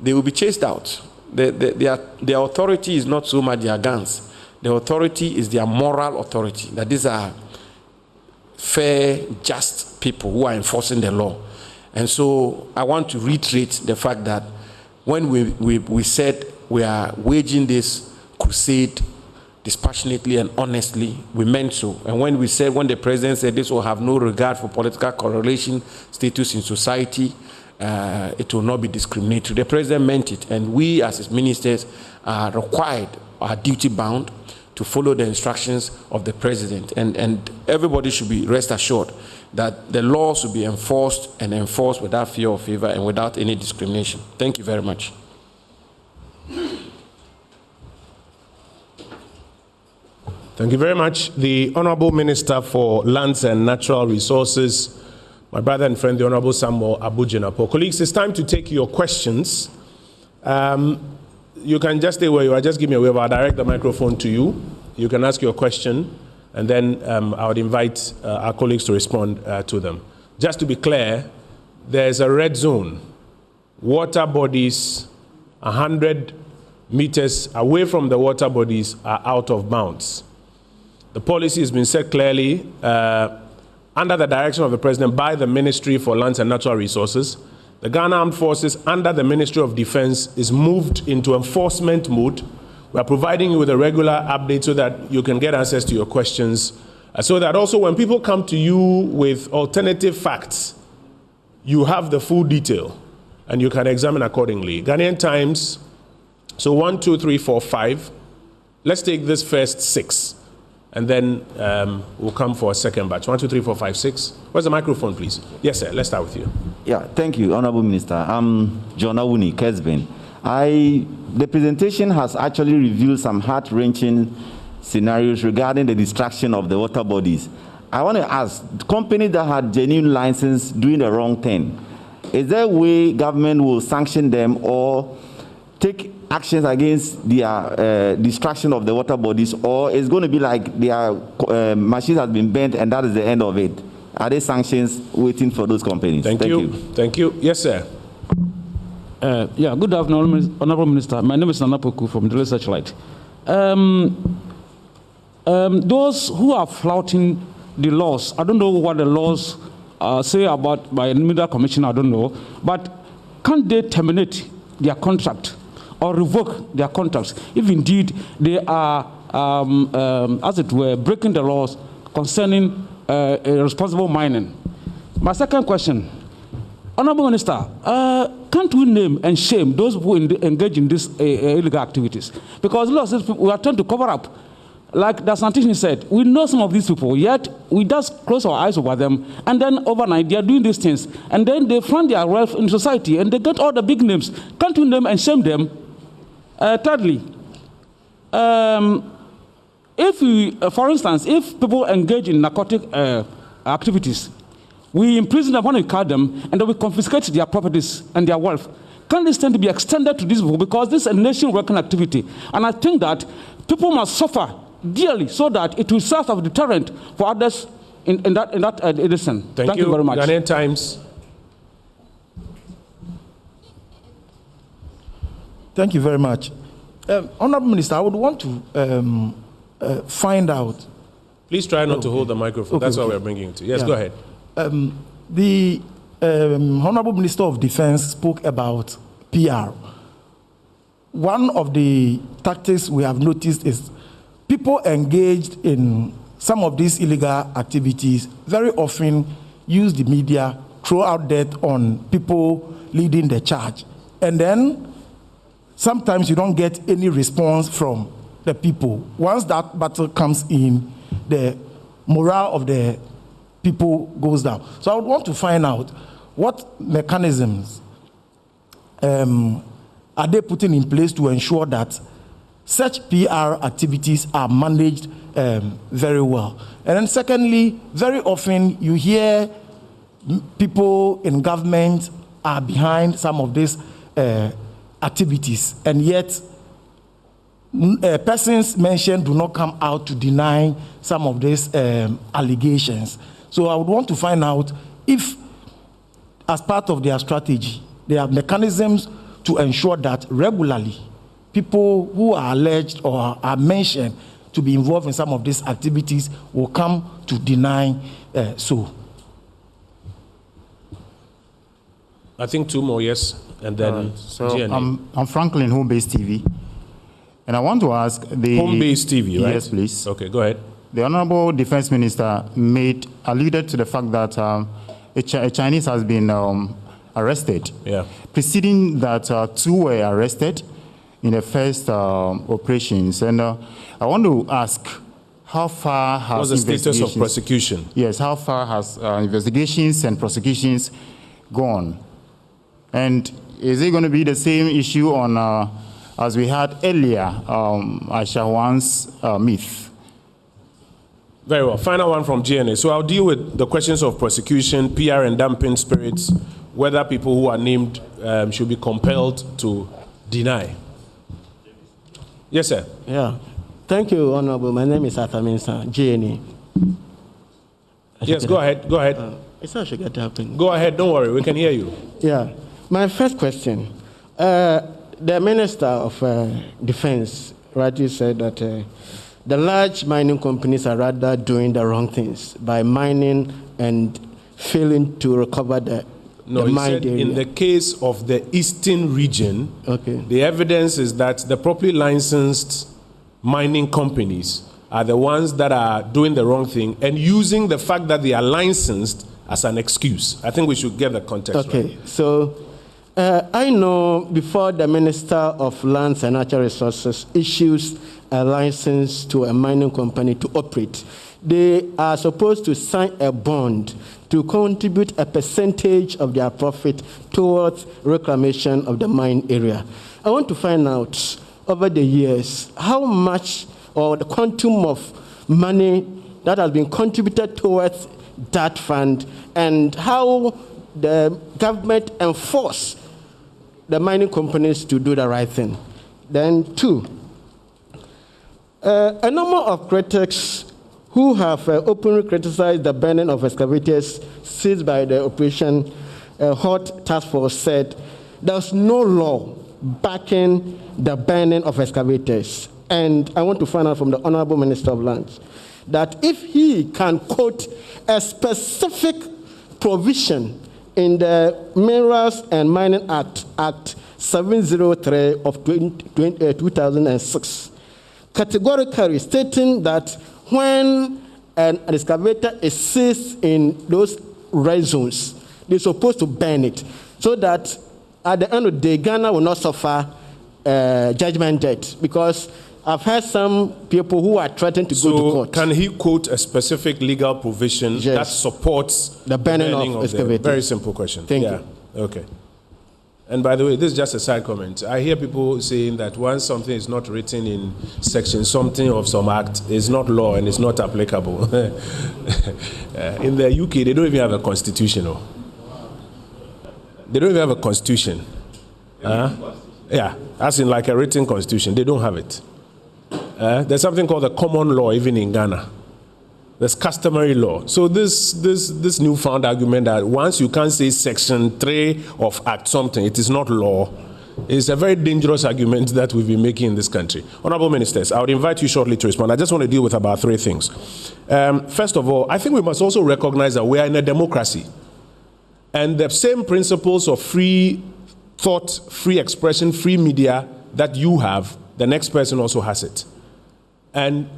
they will be chased out. Their authority is not so much their guns. The authority is their moral authority, that these are fair, just people who are enforcing the law. And so I want to reiterate the fact that when we said we are waging this crusade dispassionately and honestly, we meant so. And when the president said this will have no regard for political correlation, status in society, it will not be discriminatory, the president meant it. And we as his ministers are required, are duty bound to follow the instructions of the president. And everybody should be rest assured that the law should be enforced and enforced without fear or favor and without any discrimination. Thank you very much. Thank you very much. The Honorable Minister for Lands and Natural Resources, my brother and friend, the Honorable Samuel Abu-Jinapor. Colleagues, it's time to take your questions. You can just stay where you are. Just give me a wave. I'll direct the microphone to you. You can ask your question, and then I would invite our colleagues to respond to them. Just to be clear, there's a red zone. Water bodies 100 meters away from the water bodies are out of bounds. The policy has been set clearly under the direction of the President by the Ministry for Lands and Natural Resources. The Ghana Armed Forces under the Ministry of Defense is moved into enforcement mode. We are providing you with a regular update so that you can get access to your questions, so that also when people come to you with alternative facts, you have the full detail and you can examine accordingly. Ghanaian Times, so 1, 2, 3, 4, 5. Let's take this first 6. And then we'll come for a second batch. 1, 2, 3, 4, 5, 6. Where's the microphone, please? Yes, sir. Let's start with you. Yeah, thank you, Honorable Minister. I'm John Awuni, Kesben. The presentation has actually revealed some heart-wrenching scenarios regarding the destruction of the water bodies. I want to ask, companies that had genuine license doing the wrong thing, is there a way government will sanction them or take actions against their destruction of the water bodies, or it's going to be like their machines has been bent and that is the end of it? Are there sanctions waiting for those companies? Thank you. Thank you. Yes, sir. Yeah, good afternoon, Honorable Minister. My name is Nanapoku from Daily Searchlight. Those who are flouting the laws, I don't know what the laws say about by the Media Commission, I don't know, but can't they terminate their contract or revoke their contracts if indeed they are, as it were, breaking the laws concerning responsible mining? My second question, Honorable Minister, can't we name and shame those who engage in these illegal activities? Because lots of people, we are trying to cover up. Like the scientist said, we know some of these people, yet we just close our eyes over them, and then overnight they are doing these things, and then they find their wealth in society, and they get all the big names. Can't we name and shame them? Thirdly, if we, for instance, if people engage in narcotic activities, we imprison them when we catch them, and then we confiscate their properties and their wealth. Can this tend to be extended to these people? Because this is a nation-working activity, and I think that people must suffer dearly so that it will serve as a deterrent for others in that edition. Thank you very much. Ghanaian Times. Thank you very much. Honorable Minister, I would want to find out. Please try not to hold the microphone. That's why we're bringing it to you. Yes, go ahead. The Honorable Minister of Defense spoke about PR. One of the tactics we have noticed is people engaged in some of these illegal activities very often use the media, throw out dirt on people leading the charge. And then sometimes you don't get any response from the people. Once that battle comes in, the morale of the people goes down. So I would want to find out what mechanisms are they putting in place to ensure that such PR activities are managed very well. And then secondly, very often you hear people in government are behind some of these activities, and yet persons mentioned do not come out to deny some of these allegations. So I would want to find out if, as part of their strategy, there are mechanisms to ensure that regularly people who are alleged or are mentioned to be involved in some of these activities will come to deny so. I think two more, yes, and then I'm Franklin, Home-Based TV, and I want to ask the Home-Based TV, right? Yes, please. Okay, go ahead. The Honorable Defense Minister alluded to the fact that a Chinese has been arrested. Yeah. Preceding that, two were arrested in the first operations, and I want to ask, how far has what's the status of prosecution? Yes, how far has investigations and prosecutions gone? And is it going to be the same issue on as we had earlier, Aisha Wan's myth? Very well. Final one from JNA. So I'll deal with the questions of prosecution, PR and damping spirits, whether people who are named should be compelled to deny. Yes, sir. Yeah. Thank you, Honorable. My name is Athaminsa, JNA. Yes, go ahead. Go ahead. It's not sugar tapping. Go ahead. Don't worry. We can hear you. Yeah. My first question. The Minister of Defense rightly said that the large mining companies are rather doing the wrong things by mining and failing to recover the said area. In the case of the eastern region, okay, the evidence is that the properly licensed mining companies are the ones that are doing the wrong thing and using the fact that they are licensed as an excuse. I think we should get the context right. Okay, so I know before the Minister of Lands and Natural Resources issues a license to a mining company to operate, they are supposed to sign a bond to contribute a percentage of their profit towards reclamation of the mine area. I want to find out over the years how much or the quantum of money that has been contributed towards that fund, and how the government enforce the mining companies to do the right thing. Then 2, a number of critics who have openly criticized the burning of excavators seized by the Operation Halt task force said there's no law backing the burning of excavators. And I want to find out from the Honorable Minister of Lands that if he can quote a specific provision in the Minerals and Mining Act 703 of 2006, categorically stating that when an excavator is seized in those red zones, they're supposed to burn it, so that at the end of the day, Ghana will not suffer judgment debt, because I've heard some people who are threatening to go to court. Can he quote a specific legal provision that supports the burning of excavators? Very simple question. Thank you. Okay. And by the way, this is just a side comment. I hear people saying that once something is not written in section something of some act, it's not law and it's not applicable. In the UK, they don't even have a constitution. They don't even have a constitution. Yeah, as in like a written constitution. They don't have it. There's something called the common law even in Ghana. There's customary law. So this newfound argument that once you can't say section 3 of act something, it is not law, is a very dangerous argument that we've been making in this country. Honorable Ministers, I would invite you shortly to respond. I just want to deal with about 3 things. First of all, I think we must also recognize that we are in a democracy. And the same principles of free thought, free expression, free media that you have, the next person also has it. And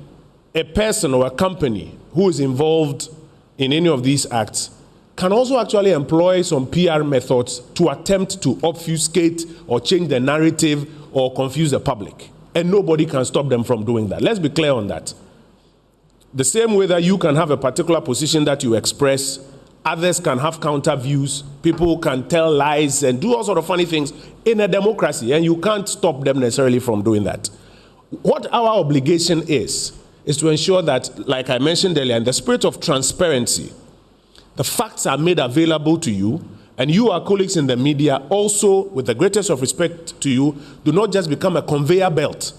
a person or a company who is involved in any of these acts can also actually employ some PR methods to attempt to obfuscate or change the narrative or confuse the public. And nobody can stop them from doing that. Let's be clear on that. The same way that you can have a particular position that you express, others can have counter views, people can tell lies and do all sorts of funny things in a democracy, and you can't stop them necessarily from doing that. What our obligation is to ensure that, like I mentioned earlier, in the spirit of transparency, the facts are made available to you, and you, our colleagues in the media, also, with the greatest of respect to you, do not just become a conveyor belt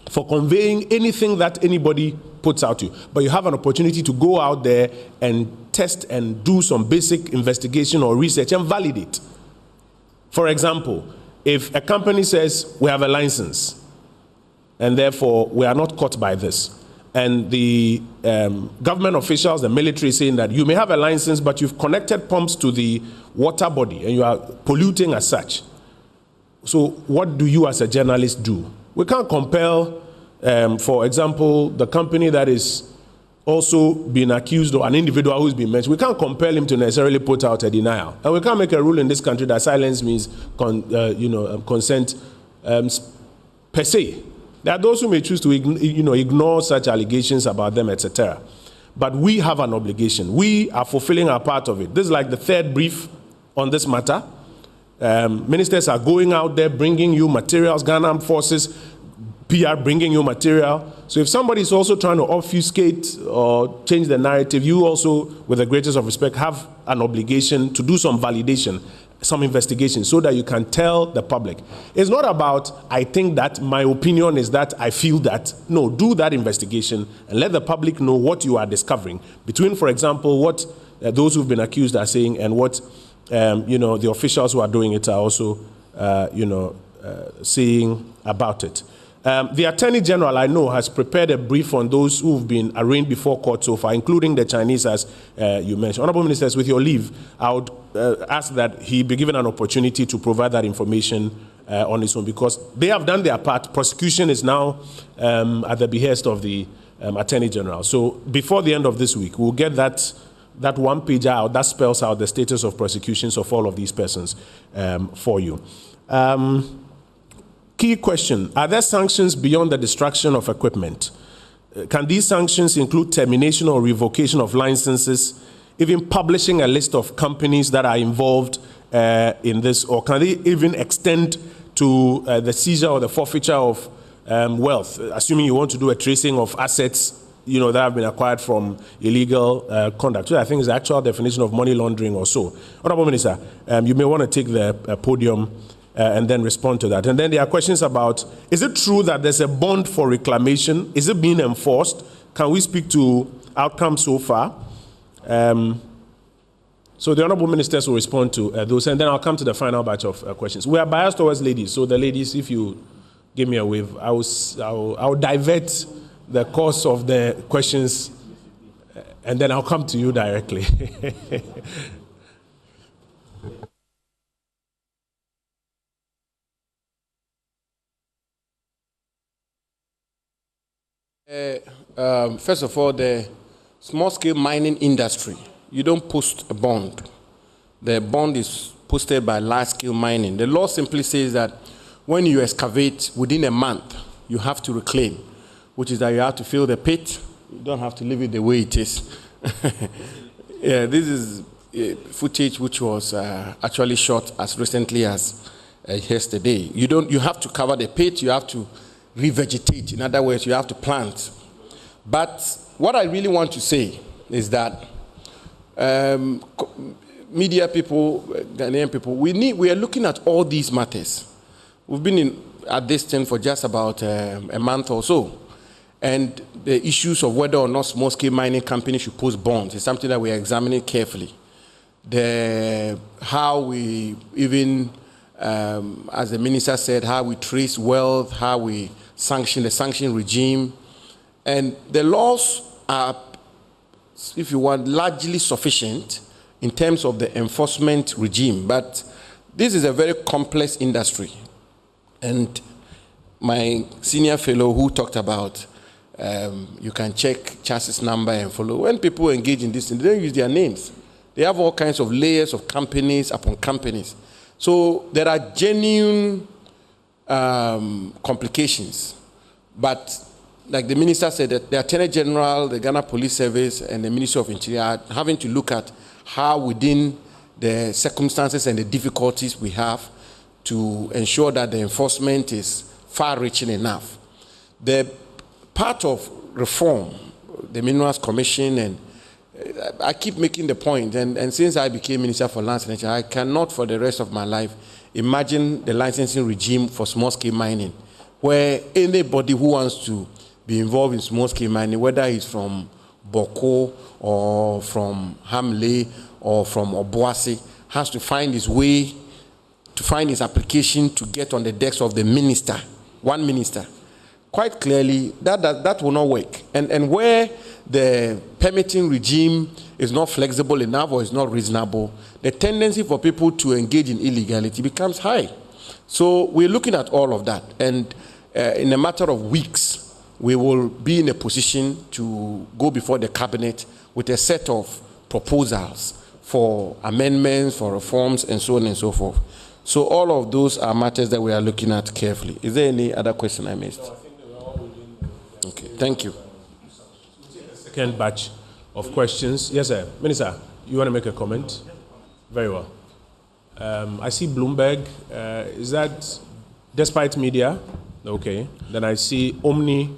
for conveying anything that anybody puts out to you, but you have an opportunity to go out there and test and do some basic investigation or research and validate. For example, if a company says we have a license and therefore we are not caught by this, and the government officials, the military, saying that you may have a license, but you've connected pumps to the water body and you are polluting as such. So what do you as a journalist do? We can't compel, for example, the company that is also being accused, or an individual who's been mentioned, we can't compel him to necessarily put out a denial. And we can't make a rule in this country that silence means consent per se. There are those who may choose to ignore such allegations about them, etc. But we have an obligation. We are fulfilling our part of it. This is like the 3rd brief on this matter. Ministers are going out there bringing you materials, Ghana Armed Forces, PR bringing you material. So if somebody is also trying to obfuscate or change the narrative, you also, with the greatest of respect, have an obligation to do some validation, some investigation, so that you can tell the public. It's not about, I think that, my opinion is that, I feel that. No, do that investigation and let the public know what you are discovering between, for example, what those who've been accused are saying and what the officials who are doing it are also saying about it. The Attorney General, I know, has prepared a brief on those who've been arraigned before court so far, including the Chinese, as you mentioned. Honorable Ministers, with your leave, I would ask that he be given an opportunity to provide that information on his own, because they have done their part. Prosecution is now at the behest of the Attorney General. So before the end of this week, we'll get that one page out that spells out the status of prosecutions of all of these persons for you. Key question, are there sanctions beyond the destruction of equipment? Can these sanctions include termination or revocation of licenses, even publishing a list of companies that are involved in this, or can they even extend to the seizure or the forfeiture of wealth, assuming you want to do a tracing of assets that have been acquired from illegal conduct. So I think is the actual definition of money laundering or so. Honorable Minister, you may want to take the podium and then respond to that. And then there are questions about, is it true that there's a bond for reclamation? Is it being enforced? Can we speak to outcomes so far? So the Honorable Ministers will respond to those, and then I'll come to the final batch of questions. We are biased towards ladies, so the ladies, if you give me a wave, I'll divert the course of the questions, and then I'll come to you directly. First of all, the small-scale mining industry, you don't post a bond. The bond is posted by large-scale mining. The law simply says that when you excavate within a month, you have to reclaim, which is that you have to fill the pit. You don't have to leave it the way it is. Yeah, this is footage which was actually shot as recently as yesterday. You have to cover the pit. You have to revegetate. In other words, you have to plant. But what I really want to say is that media people, Ghanaian people, we are looking at all these matters. We've been at this thing for just about a month or so. And the issues of whether or not small-scale mining companies should post bonds is something that we are examining carefully. How we even, as the minister said, how we trace wealth, how we sanction the sanction regime. And the laws are, if you want, largely sufficient in terms of the enforcement regime. But this is a very complex industry. And my senior fellow who talked about you can check chassis number and follow. When people engage in this, they don't use their names. They have all kinds of layers of companies upon companies. So there are genuine complications. But like the minister said, that the Attorney General, the Ghana Police Service, and the Ministry of Interior are having to look at how within the circumstances and the difficulties we have to ensure that the enforcement is far-reaching enough. The part of reform, the Minerals Commission, and I keep making the point, and since I became Minister for Lands and Nature, I cannot for the rest of my life imagine the licensing regime for small-scale mining, where anybody who wants to be involved in small-scale mining, whether he's from Boko or from Hamle or from Obuasi, has to find his way, to find his application to get on the decks of the minister, one minister. Quite clearly, that will not work. And where the permitting regime is not flexible enough or is not reasonable, the tendency for people to engage in illegality becomes high. So we're looking at all of that. And in a matter of weeks, we will be in a position to go before the cabinet with a set of proposals for amendments, for reforms, and so on and so forth. So all of those are matters that we are looking at carefully. Is there any other question I missed? No, I think they were all within. Okay, thank you. Second batch of questions. Yes, sir. Minister, you want to make a comment? Very well. I see Bloomberg. Is that despite media? Okay. Then I see Omni.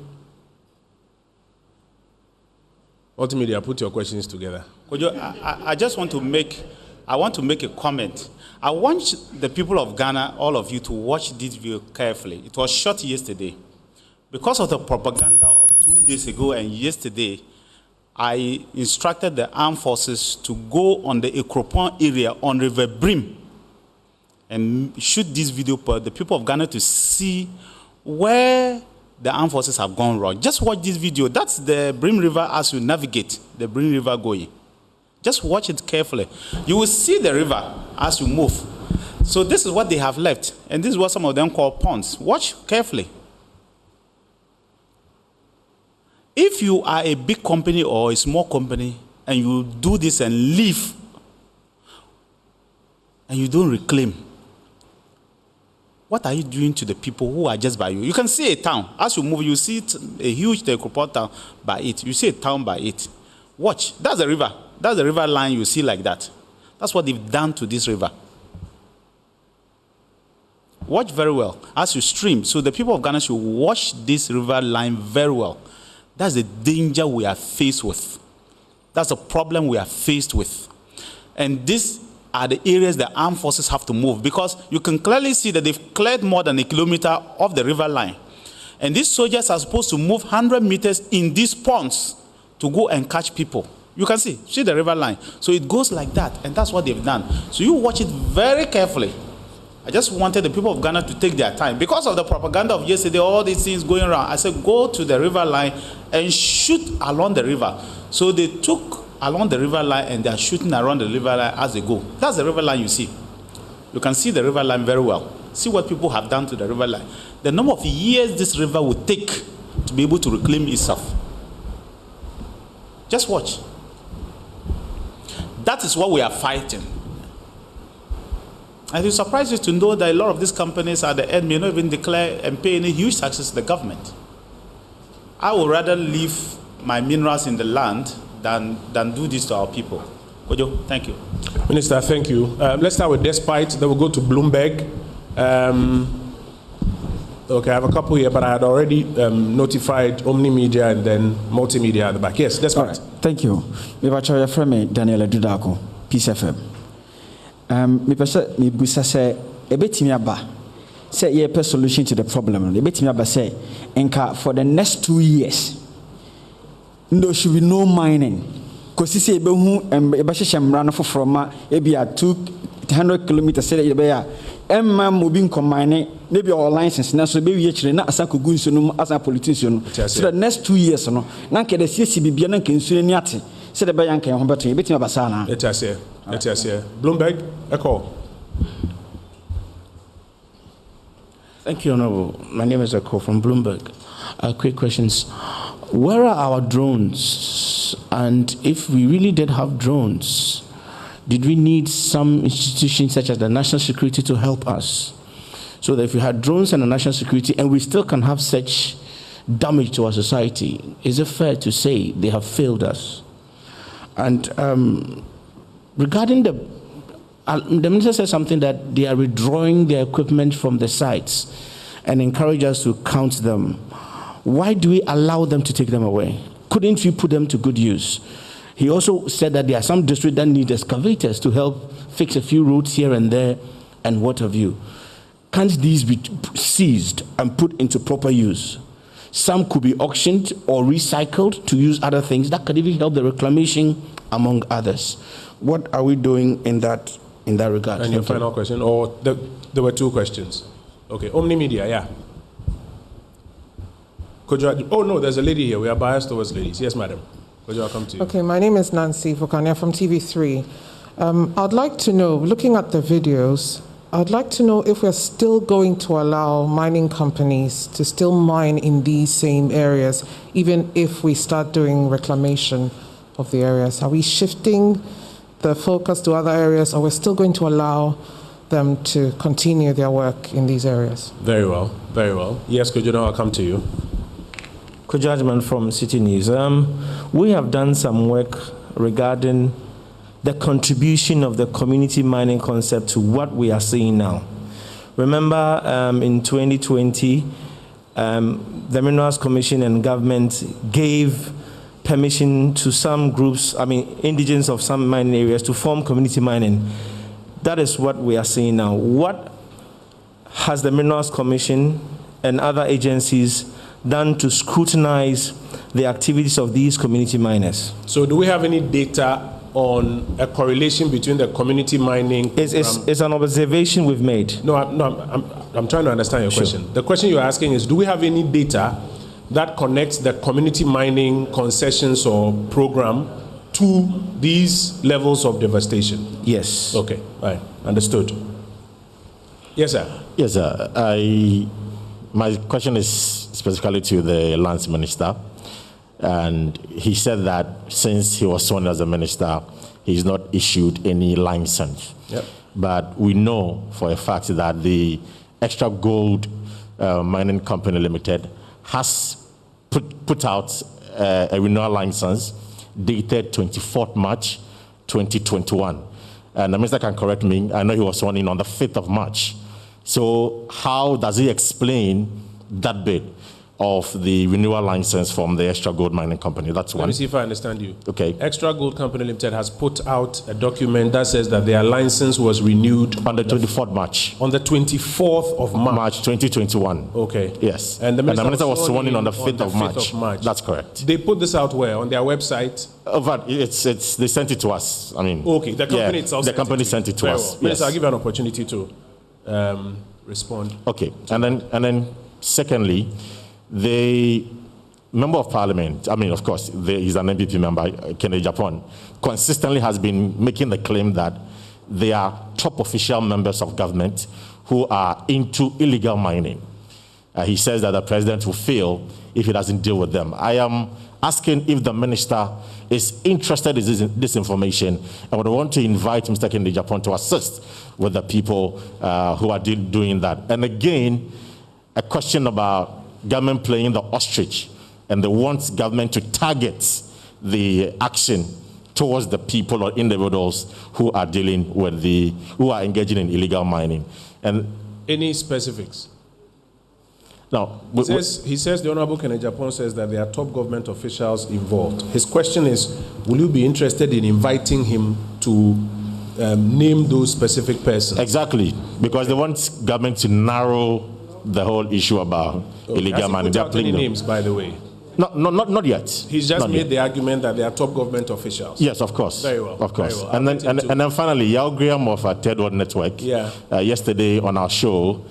Multimedia, put your questions together. I just want to make a comment. I want the people of Ghana, all of you, to watch this video carefully. It was shot yesterday. Because of the propaganda of 2 days ago and yesterday, I instructed the armed forces to go on the Ekropon area on River Brim and shoot this video for the people of Ghana to see where the armed forces have gone wrong. Just watch this video. That's the Brim River as you navigate the Brim River going. Just watch it carefully. You will see the river as you move. So this is what they have left. And this is what some of them call ponds. Watch carefully. If you are a big company or a small company and you do this and leave and you don't reclaim, what are you doing to the people who are just by you? You can see a town. As you move, you see a huge Tekropon town by it. You see a town by it. Watch. That's the river. That's the river line you see like that. That's what they've done to this river. Watch very well as you stream. So the people of Ghana should watch this river line very well. That's the danger we are faced with. That's the problem we are faced with. And these are the areas the armed forces have to move, because you can clearly see that they've cleared more than a kilometer of the river line. And these soldiers are supposed to move 100 meters in these ponds to go and catch people. You can see the river line. So it goes like that, and that's what they've done. So you watch it very carefully. I just wanted the people of Ghana to take their time. Because of the propaganda of yesterday, all these things going around, I said, go to the river line and shoot along the river. So they took along the river line, and they are shooting around the river line as they go. That's the river line you see. You can see the river line very well. See what people have done to the river line. The number of years this river would take to be able to reclaim itself. Just watch. That is what we are fighting. And it surprises you to know that a lot of these companies at the end may not even declare and pay any huge taxes to the government. I would rather leave my minerals in the land than do this to our people. Kojo, thank you. Minister, thank you. Let's start with Despite, then we'll go to Bloomberg. Okay, I have a couple here, but I had already notified Omni Media and then Multimedia at the back. Yes, Despite. Right, thank you. Me friend Daniel Dudako, Peace FM. Me pesa me busa say ebetimi aba say ye per solution to the problem. Ebetimi aba say enka for the next 2 years there should be no mining. Because see ebehu ebahye mmra no foforo ma ebia 200 kilometers say ebia emma mobi combine maybe our license na so be wie kire na asako gunso no asa politician no so the next 2 years no na nke the CC bibia na nke nsu ni ate say the be yankan ho beto ebetimi aba sa na let us hear Bloomberg echo. Thank you, Honorable. My name is Echo from Bloomberg. Quick questions. Where are our drones? And if we really did have drones, did we need some institutions such as the national security to help us? So that if we had drones and the national security and we still can have such damage to our society, is it fair to say they have failed us? And regarding the minister said something that they are withdrawing their equipment from the sites and encourage us to count them. Why do we allow them to take them away? Couldn't we put them to good use? He also said that there are some districts that need excavators to help fix a few roads here and there and what have you. Can't these be seized and put into proper use? Some could be auctioned or recycled to use other things that could even help the reclamation, among others. What are we doing in that regard? And your final question, or there were two questions. Okay, Omni Media, yeah. Could you, oh no, there's a lady here. We are biased towards ladies. Yes, madam. Could you come to you? Okay, my name is Nancy Fukania from TV3. I'd like to know, looking at the videos, I'd like to know if we're still going to allow mining companies to still mine in these same areas, even if we start doing reclamation of the areas. Are we shifting the focus to other areas, or we're still going to allow them to continue their work in these areas? Very well, very well. Yes, could you know, I'll come to you. Judgment from City News. We have done some work regarding the contribution of the community mining concept to what we are seeing now. Remember, in 2020, the Minerals Commission and government gave permission to some groups, indigents of some mining areas, to form community mining. That is what we are seeing now. What has the Minerals Commission and other agencies done to scrutinize the activities of these community miners? So do we have any data on a correlation between the community mining program? It's an observation we've made. No, I'm trying to understand your question. The question you're asking is, do we have any data that connects the community mining concessions or program to these levels of devastation? Yes. Okay, right, understood. Yes, sir. Yes, sir. My question is specifically to the lands minister. And he said that since he was sworn as a minister, he's not issued any license. Yep. But we know for a fact that the Extra Gold Mining Company Limited has put out a renewal license dated 24th March 2021. And the minister can correct me. I know he was sworn in on the 5th of March. So how does he explain that bit? of the renewal license from the Extra Gold Mining Company. That's one. Let me see if I understand you. Okay. Extra Gold Company Limited has put out a document that says that their license was renewed on the 24th March. On the 24th of March. March 2021. Okay. Yes. And the minister was sworn in on the 5th of March. That's correct. They put this out where? On their website? But they sent it to us. I mean. Okay. The company itself. The company sent it to us. Well. Minister, I'll give you an opportunity to respond. Okay. And then secondly, the Member of Parliament, I mean, of course, he's an MPP member, Kennedy Japan, consistently has been making the claim that they are top official members of government who are into illegal mining. He says that the president will fail if he doesn't deal with them. I am asking if the minister is interested in this information and would want to invite Mr. Kennedy Japan to assist with the people who are doing that. And again, a question about government playing the ostrich, and they want government to target the action towards the people or individuals who are dealing with who are engaging in illegal mining. And any specifics? No. He says the Honorable Kennedy Japan says that there are top government officials involved. His question is, will you be interested in inviting him to name those specific persons? Exactly, because they want government to narrow the whole issue about illegal mining. Has he put out any names, by the way? Not yet. He's just made the argument that they are top government officials. Yes, of course. Very well. Of course. Very well. And then finally, Yao Graham of Third World Network, yesterday on our show,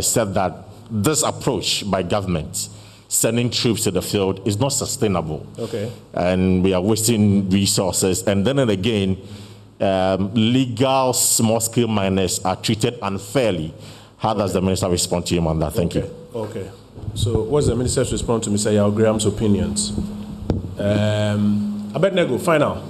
said that this approach by government, sending troops to the field, is not sustainable. Okay. And we are wasting resources. And then again, legal small-scale miners are treated unfairly. How does the minister respond to him on that? Thank you. Okay. So what's the minister's response to Mr. Yao Graham's opinions? Abednego, final.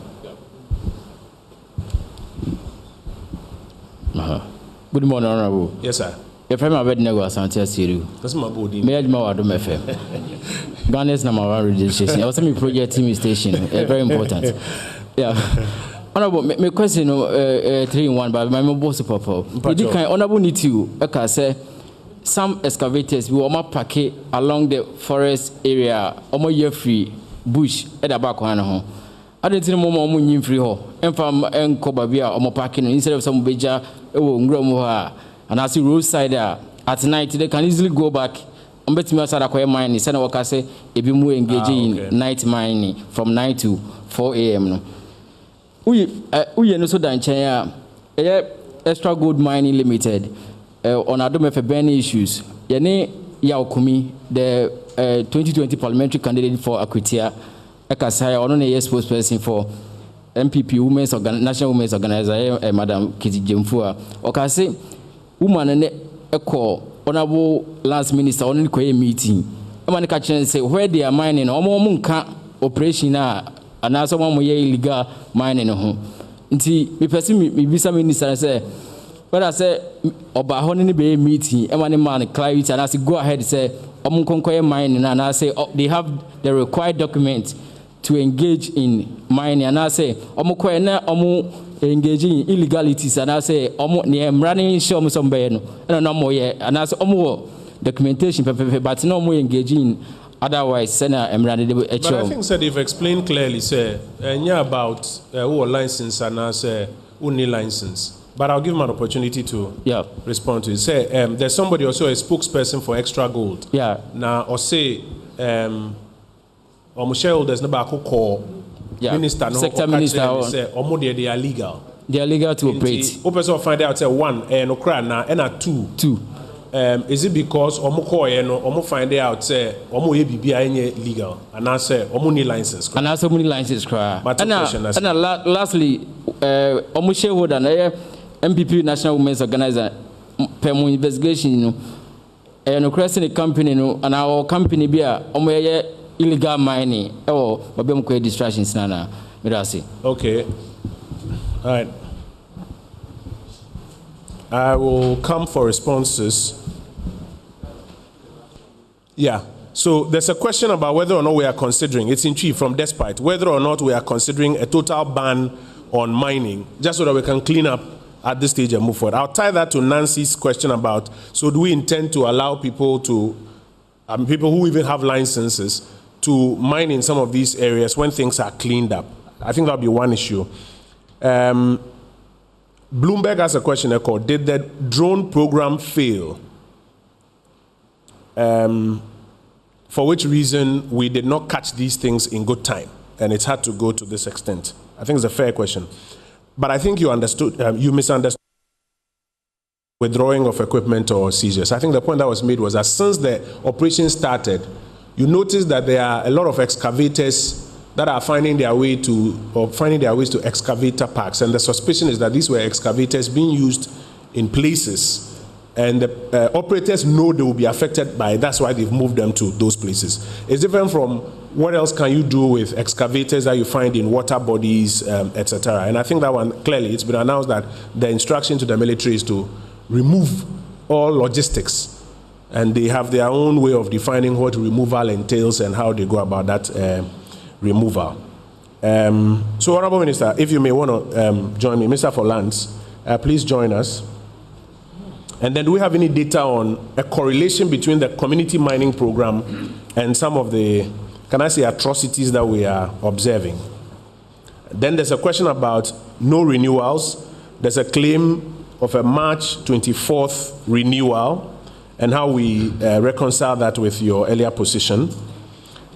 Good morning, Honorable. Yes, sir. If I'm Abednego, Asante Asiru. That's my body. May I do my FM? Ghana's number one radio station. I was a project team station. Very important. Yeah. Honorable, my question 3 in 1, but my boss papa. Honorable need to say some excavators will not park it along the forest area, almost year free bush at the back one home. I didn't know more money free ho. And from Nkobabia or parking instead of some beja and I see roadside there at night they can easily go back. I'm betting me outside acquire mining. Send a worker say if you more engaging in night mining from 9 to 4 a.m. We know so that China Extra Gold Mining Limited on Adome for burning issues. Yene Yaokumi, the 2020 parliamentary candidate for Akwitia, Ekasaya, or no spokesperson for MPP National Women's Organizer, Madam Kitty Jemfua. Okase, woman and echo honorable last minister on the meeting. I'm going to say where they are mining, or more operation and now someone will illegal mining home. Nti me person me visa minister say, but I say oba ho ne be meeting e man clarity and I say go ahead say konkoye mining and I say they have the required document to engage in mining and I say koye na engaging in illegalities and I say ne running show some be no na mo ye and I say documentation but no more engaging in otherwise, but I think that they've explained clearly, say, about who license and I say who need license. But I'll give him an opportunity to respond to it. Say, there's somebody also a spokesperson for Extra Gold. Yeah. Now, or say, or Michelle, there's no call minister, no sector minister, say, or they are legal. They are legal to operate. Open find out say one, no crime now, and two. Is it because omo find out say omo ye bibia enye legal and I say omo need license and also need license cry and lastly omo shareholder na MPP National Women's Organizer per investigation no creating a company no and our company bia omo ye illegal mining or babem ko distractions na me. Okay, all right, I will come for responses. Yeah. So there's a question about whether or not we are considering, it's in chief from Despite, whether or not we are considering a total ban on mining, just so that we can clean up at this stage and move forward. I'll tie that to Nancy's question about, so do we intend to allow people to people who even have licenses to mine in some of these areas when things are cleaned up. I think that'll be one issue. Bloomberg has a question called, did the drone program fail? For which reason we did not catch these things in good time, and it's had to go to this extent. I think it's a fair question. But I think you misunderstood withdrawing of equipment or seizures. I think the point that was made was that since the operation started, you notice that there are a lot of excavators that are finding their ways to excavator parks, and the suspicion is that these were excavators being used in places, and the operators know they will be affected by it. That's why they've moved them to those places. It's different from what else can you do with excavators that you find in water bodies, etc. And I think that one, clearly, it's been announced that the instruction to the military is to remove all logistics, and they have their own way of defining what removal entails and how they go about that removal. So, Honorable Minister, if you may want to join me, Minister for Lands, please join us. And then do we have any data on a correlation between the community mining program and some of the, can I say, atrocities that we are observing? Then there's a question about no renewals. There's a claim of a March 24th renewal and how we reconcile that with your earlier position.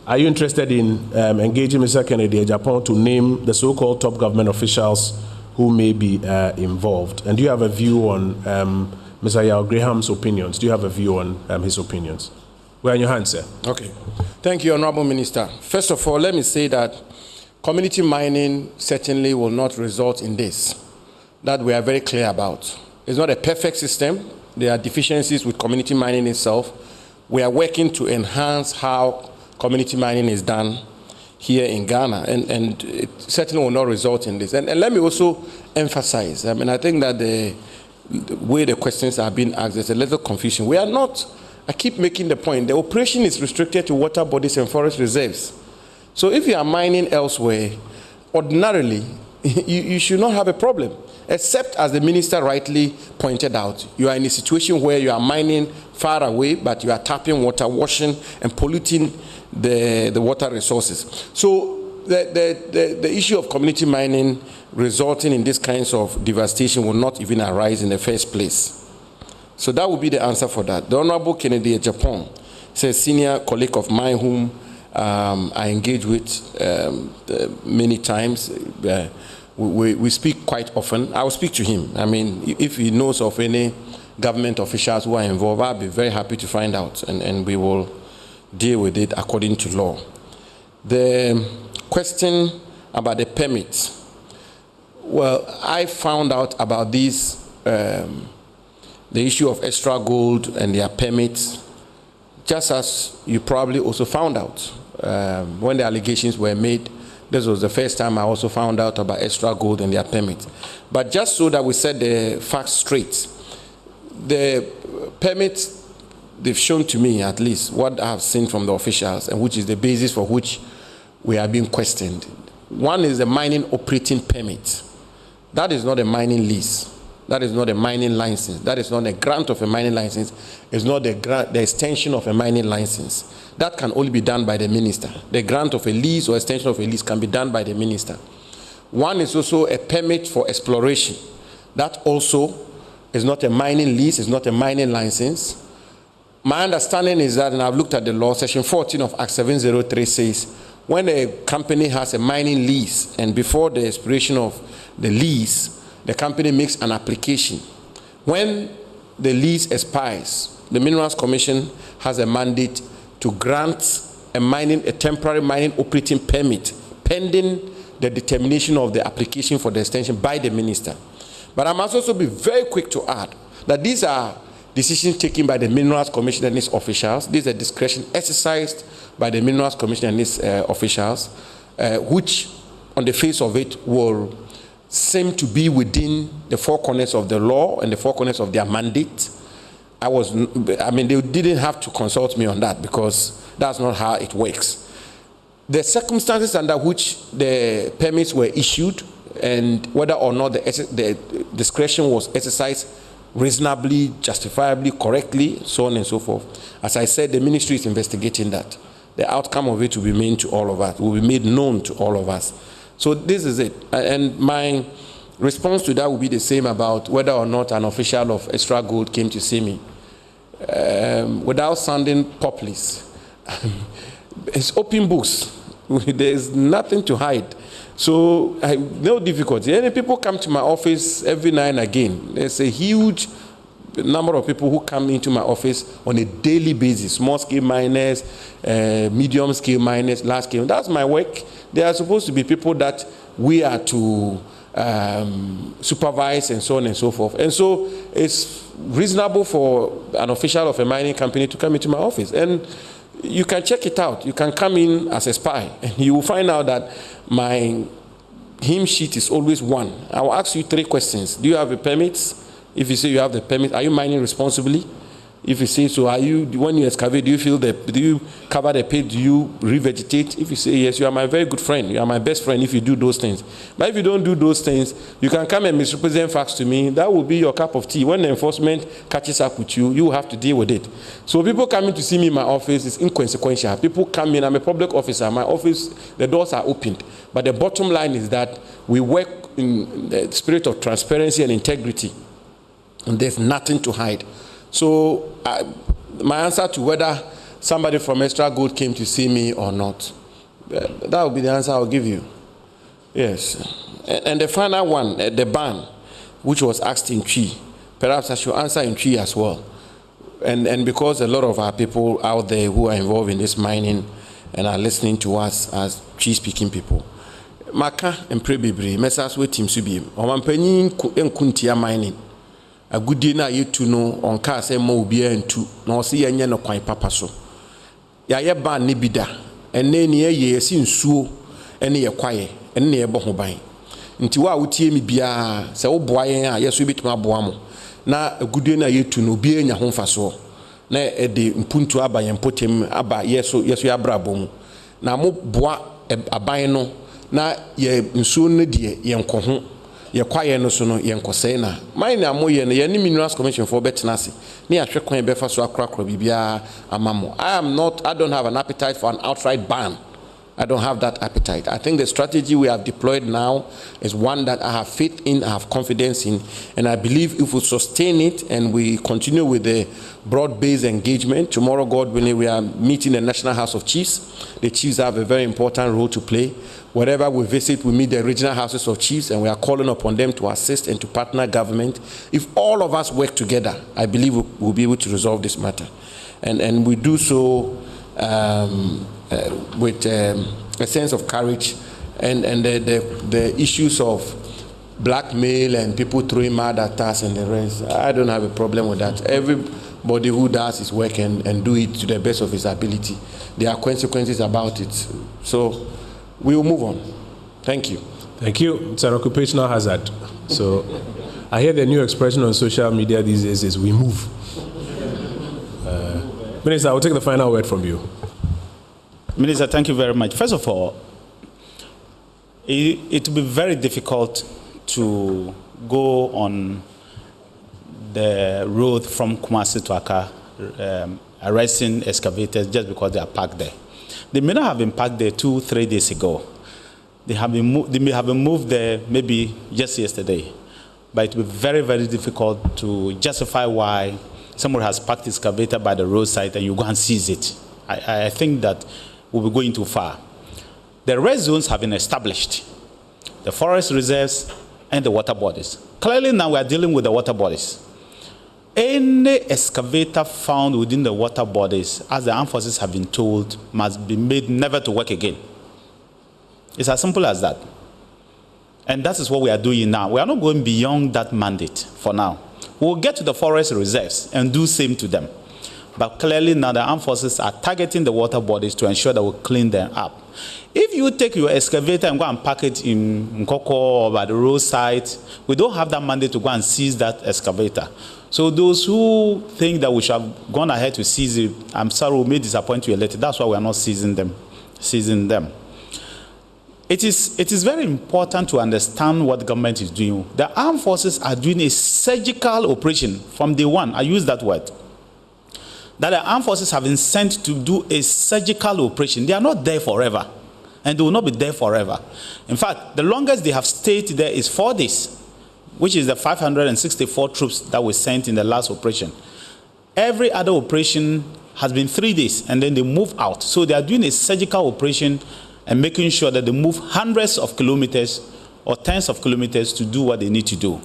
Are you interested in engaging Mr. Kennedy Japan to name the so-called top government officials who may be involved? And do you have a view on Mr. Yao Graham's opinions? Do you have a view on his opinions? We're in your hands, sir. Okay. Thank you, Honorable Minister. First of all, let me say that community mining certainly will not result in this. That we are very clear about. It's not a perfect system. There are deficiencies with community mining itself. We are working to enhance how community mining is done here in Ghana, and it certainly will not result in this. And let me also emphasize, I think that the way the questions are being asked, there's a little confusion. We are not, I keep making the point, the operation is restricted to water bodies and forest reserves. So if you are mining elsewhere, ordinarily, you should not have a problem, except as the minister rightly pointed out, you are in a situation where you are mining far away, but you are tapping water, washing and polluting the water resources. So the issue of community mining resulting in these kinds of devastation will not even arise in the first place. So that would be the answer for that. The Honorable Kennedy Japan is a senior colleague of mine whom I engage with many times. We speak quite often. I will speak to him. I mean, if he knows of any government officials who are involved, I'll be very happy to find out, and we will deal with it according to law. The question about the permits. Well, I found out about this, the issue of extra gold and their permits, just as you probably also found out when the allegations were made. This was the first time I also found out about extra gold and their permits. But just so that we set the facts straight, the permits, they've shown to me at least what I have seen from the officials, and which is the basis for which we are being questioned. One is the mining operating permit. That is not a mining lease. That is not a mining license. That is not a grant of a mining license. It's not the extension of a mining license. That can only be done by the minister. The grant of a lease or extension of a lease can be done by the minister. One is also a permit for exploration. That also is not a mining lease, it's not a mining license. My understanding is that, and I've looked at the law, Section 14 of Act 703 says, when a company has a mining lease and before the expiration of the lease, the company makes an application. When the lease expires, the Minerals Commission has a mandate to grant a temporary mining operating permit pending the determination of the application for the extension by the minister. But I must also be very quick to add that these are decisions taken by the Minerals Commission and its officials. These are discretion exercised by the Minerals Commission and its officials, which on the face of it will seem to be within the four corners of the law and the four corners of their mandate. They didn't have to consult me on that because that's not how it works. The circumstances under which the permits were issued and whether or not the discretion was exercised reasonably, justifiably, correctly, so on and so forth. As I said, the ministry is investigating that. The outcome of it will be made to all of us, will be made known to all of us. So this is it. And my response to that will be the same about whether or not an official of Extra Gold came to see me. Without sounding populist, it's open books. There's nothing to hide. So no difficulty. Any people come to my office every now and again. There's a huge number of people who come into my office on a daily basis. Small scale miners, medium scale miners, large scale. That's my work. They are supposed to be people that we are to supervise and so on and so forth. And so it's reasonable for an official of a mining company to come into my office. And you can check it out. You can come in as a spy and you will find out that my hymn sheet is always one. I will ask you 3 questions. Do you have a permit? If you say you have the permit, are you mining responsibly? If you say so, are you, when you excavate, do you cover the pit? Do you revegetate? If you say yes, you are my very good friend. You are my best friend if you do those things. But if you don't do those things, you can come and misrepresent facts to me. That will be your cup of tea. When the enforcement catches up with you, you will have to deal with it. So people coming to see me in my office is inconsequential. People come in, I'm a public officer. My office, the doors are opened. But the bottom line is that we work in the spirit of transparency and integrity. And there's nothing to hide. So my answer to whether somebody from Extra Gold came to see me or not, that will be the answer I'll give you. Yes. And the final one, the ban, which was asked in Twi, perhaps I should answer in Twi as well. And because a lot of our people out there who are involved in this mining and are listening to us as Twi-speaking people, Maka and Prebibri, Messas with Tim Subim, or Mampenyin Kuntia mining. A good dinner you to know on cars and more beer and two, nor see any no quite papa so. Ya ban nibida, and then ye sin suo, and ye quiet, and near Bohobine. Until I me bia, so boy, yes, we bit my boamo. Na a good dinner you to know beer in your home for so. Na a de punto abba and put him abba, yes, we are brabom. Na mo bois a bino, na ye soon dear, young cohon. Ye quiet no so no ye nkose na mine na mo ye no ye ni minerals commission for betenasi ni ahwe kwan be fa so akra bibia amamo. I don't have an appetite for an outright ban. I don't have that appetite. I think the strategy we have deployed now is one that I have faith in, I have confidence in, and I believe if we sustain it and we continue with the broad-based engagement, tomorrow, God willing, we are meeting the National House of Chiefs. The chiefs have a very important role to play. Wherever we visit, we meet the regional houses of chiefs, and we are calling upon them to assist and to partner government. If all of us work together, I believe we'll be able to resolve this matter. And we do so with a sense of courage, and the issues of blackmail and people throwing mud at us and the rest, I don't have a problem with that. Everybody who does his work and do it to the best of his ability, there are consequences about it. So we will move on. Thank you. Thank you. It's an occupational hazard. So I hear the new expression on social media these days is we move. Minister, I will take the final word from you. Minister, thank you very much. First of all, it will be very difficult to go on the road from Kumasi to Accra arresting excavators just because they are parked there. They may not have been parked there 2-3 days ago. They may have been moved there maybe just yesterday. But it will be very, very difficult to justify why somebody has parked his excavator by the roadside and you go and seize it. I think that we'll be going too far. The red zones have been established, the forest reserves and the water bodies. Clearly now we are dealing with the water bodies. Any excavator found within the water bodies, as the armed forces have been told, must be made never to work again. It's as simple as that. And that is what we are doing now. We are not going beyond that mandate for now. We'll get to the forest reserves and do same to them. But clearly now the armed forces are targeting the water bodies to ensure that we clean them up. If you take your excavator and go and park it in Nkoko or by the roadside, we don't have that mandate to go and seize that excavator. So those who think that we should have gone ahead to seize it, I'm sorry, we may disappoint you a little. That's why we are not seizing them. it is very important to understand what the government is doing. The armed forces are doing a surgical operation from day one. I use that word. That the armed forces have been sent to do a surgical operation. They are not there forever, and they will not be there forever. In fact, the longest they have stayed there is 4 days, which is the 564 troops that were sent in the last operation. Every other operation has been 3 days, and then they move out. So they are doing a surgical operation and making sure that they move hundreds of kilometers or tens of kilometers to do what they need to do.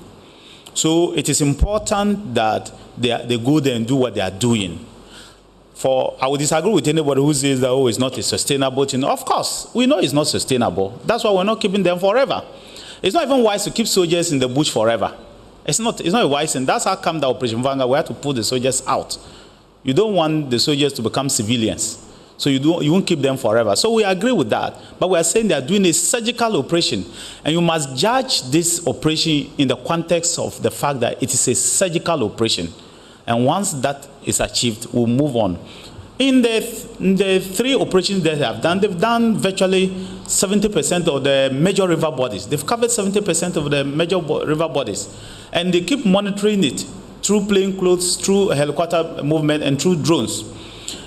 So it is important that they go there and do what they are doing. For I would disagree with anybody who says that, oh, it's not a sustainable thing. Of course, we know it's not sustainable. That's why we're not keeping them forever. It's not even wise to keep soldiers in the bush forever. It's not a wise thing. That's how come the Operation Vanguard, we have to pull the soldiers out. You don't want the soldiers to become civilians. So you won't keep them forever. So we agree with that. But we are saying they are doing a surgical operation. And you must judge this operation in the context of the fact that it is a surgical operation. And once that is achieved, we'll move on. In the 3 operations that they have done, they've done virtually 70% of the major river bodies. They've covered 70% of the major river bodies. And they keep monitoring it through plain clothes, through helicopter movement, and through drones.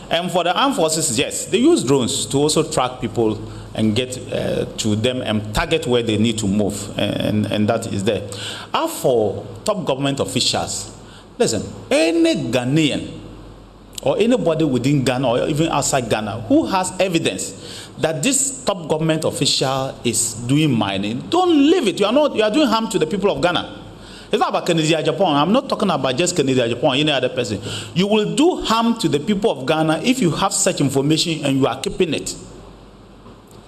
And for the armed forces, yes, they use drones to also track people and get to them and target where they need to move, and that is there. As for top government officials, listen, any Ghanaian or anybody within Ghana or even outside Ghana who has evidence that this top government official is doing mining, don't leave it. You are doing harm to the people of Ghana. It's not about Kennedy Japan. I'm not talking about just Kennedy Japan, any other person. You will do harm to the people of Ghana if you have such information and you are keeping it.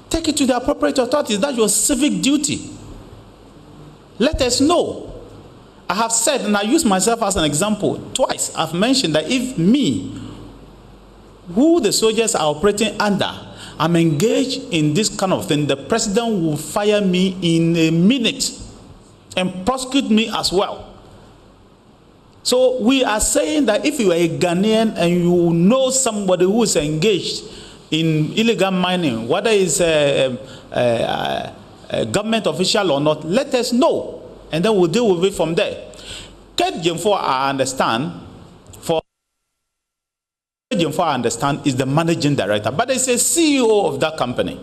Take it to the appropriate authorities. That's your civic duty. Let us know. I have said, and I use myself as an example, twice. I've mentioned that if me, who the soldiers are operating under, I'm engaged in this kind of thing, the president will fire me in a minute and prosecute me as well. So we are saying that if you are a Ghanaian and you know somebody who is engaged in illegal mining, whether it's a government official or not, let us know, and then we'll deal with it from there. Kate Jemfo, I understand, is the managing director, but it's a CEO of that company.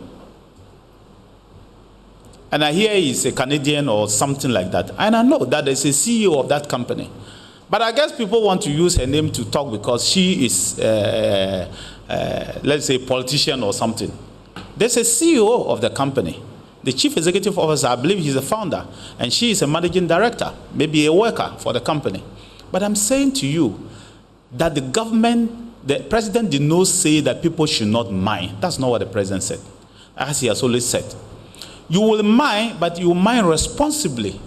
And I hear he's a Canadian or something like that. And I know that there's a CEO of that company. But I guess people want to use her name to talk because she is, let's say, a politician or something. There's a CEO of the company. The chief executive officer, I believe he's the founder. And she is a managing director, maybe a worker for the company. But I'm saying to you that the government, the president did not say that people should not mine. That's not what the president said. As he has always said. You will mine, but you will mine responsibly.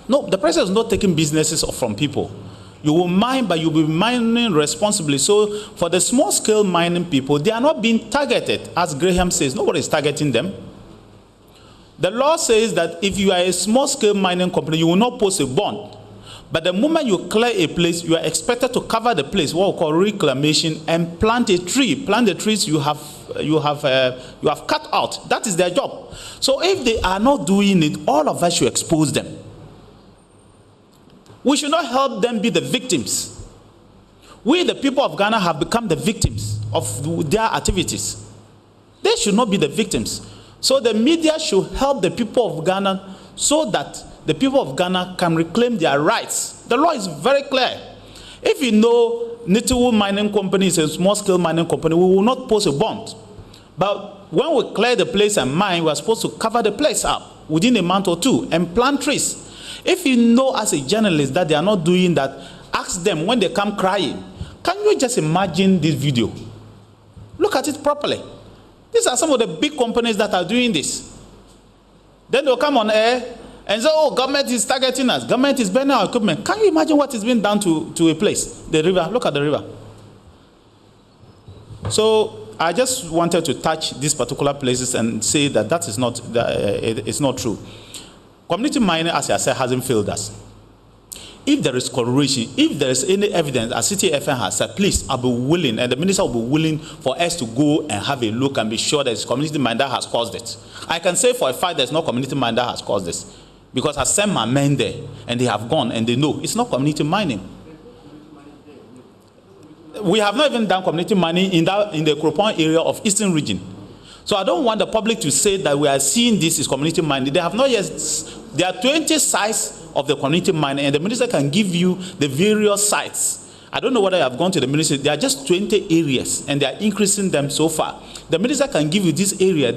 No, the president is not taking businesses from people. You will mine, but you'll be mining responsibly. So for the small-scale mining people, they are not being targeted. As Graham says, nobody is targeting them. The law says that if you are a small-scale mining company, you will not post a bond. But the moment you clear a place, you are expected to cover the place, what we call reclamation, and plant a tree. Plant the trees you have cut out. That is their job. So if they are not doing it, all of us should expose them. We should not help them be the victims. We, the people of Ghana, have become the victims of their activities. They should not be the victims. So the media should help the people of Ghana so that the people of Ghana can reclaim their rights. The law is very clear. If you know Nitiwu Mining Company is a small-scale mining company, we will not post a bond. But when we clear the place and mine, we are supposed to cover the place up within a month or two and plant trees. If you know as a journalist that they are not doing that, ask them when they come crying. Can you just imagine this video? Look at it properly. These are some of the big companies that are doing this. Then they'll come on air and say, oh, government is targeting us. Government is burning our equipment. Can you imagine what is being done to a place? The river. Look at the river. So I just wanted to touch these particular places and say that that is not, it's not true. Community mining, as I said, hasn't failed us. if there is corroboration, if there is any evidence, as City FM has said, please, I'll be willing, and the minister will be willing for us to go and have a look and be sure that it's community mine that has caused it. I can say for a fact there's no community mine that has caused this, because I sent my men there, and they have gone, and they know it's not community mining. We have not even done community mining in the Kropon area of Eastern Region. So I don't want the public to say that we are seeing this as community mining. They have not yet. There are 20 sites of the community mining, and the minister can give you the various sites. I don't know whether you have gone to the ministry. There are just 20 areas, and they are increasing them so far. The minister can give you this area,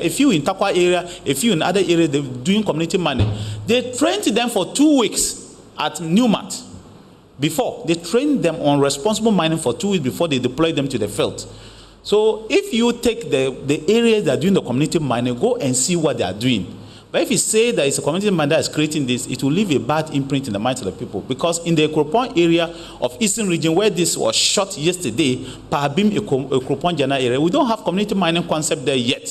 a few in Takwa area, a few in other areas. They're doing community mining. They trained them for 2 weeks at Newmat. Before, they trained them on responsible mining for 2 weeks before they deployed them to the field. So if you take the areas that are doing the community mining, go and see what they are doing. But if you say that it's a community mine that is creating this, it will leave a bad imprint in the minds of the people. Because in the Kropon area of Eastern Region, where this was shot yesterday, Pahabim, Kropon Jana area, we don't have community mining concept there yet.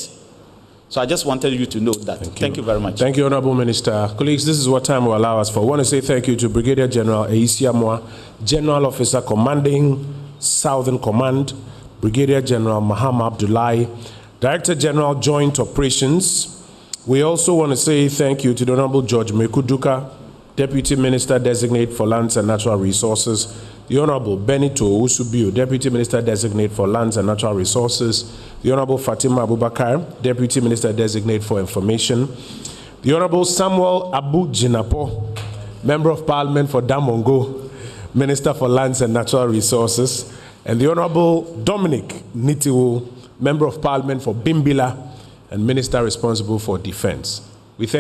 So I just wanted you to know that. Thank you very much. Thank you, Honorable Minister. Colleagues, this is what time will allow us for. I want to say thank you to Brigadier General Eisi Amwa, General Officer Commanding Southern Command, Brigadier General Mahama Abdullahi, Director General Joint Operations. We also want to say thank you to the Honorable George Mekuduka, Deputy Minister Designate for Lands and Natural Resources, the Honorable Benito Usubio, Deputy Minister Designate for Lands and Natural Resources, the Honorable Fatima Abubakar, Deputy Minister Designate for Information, the Honorable Samuel Abu Jinapo, Member of Parliament for Damongo, Minister for Lands and Natural Resources, and the Honorable Dominic Nitiwo, Member of Parliament for Bimbila and Minister responsible for Defense.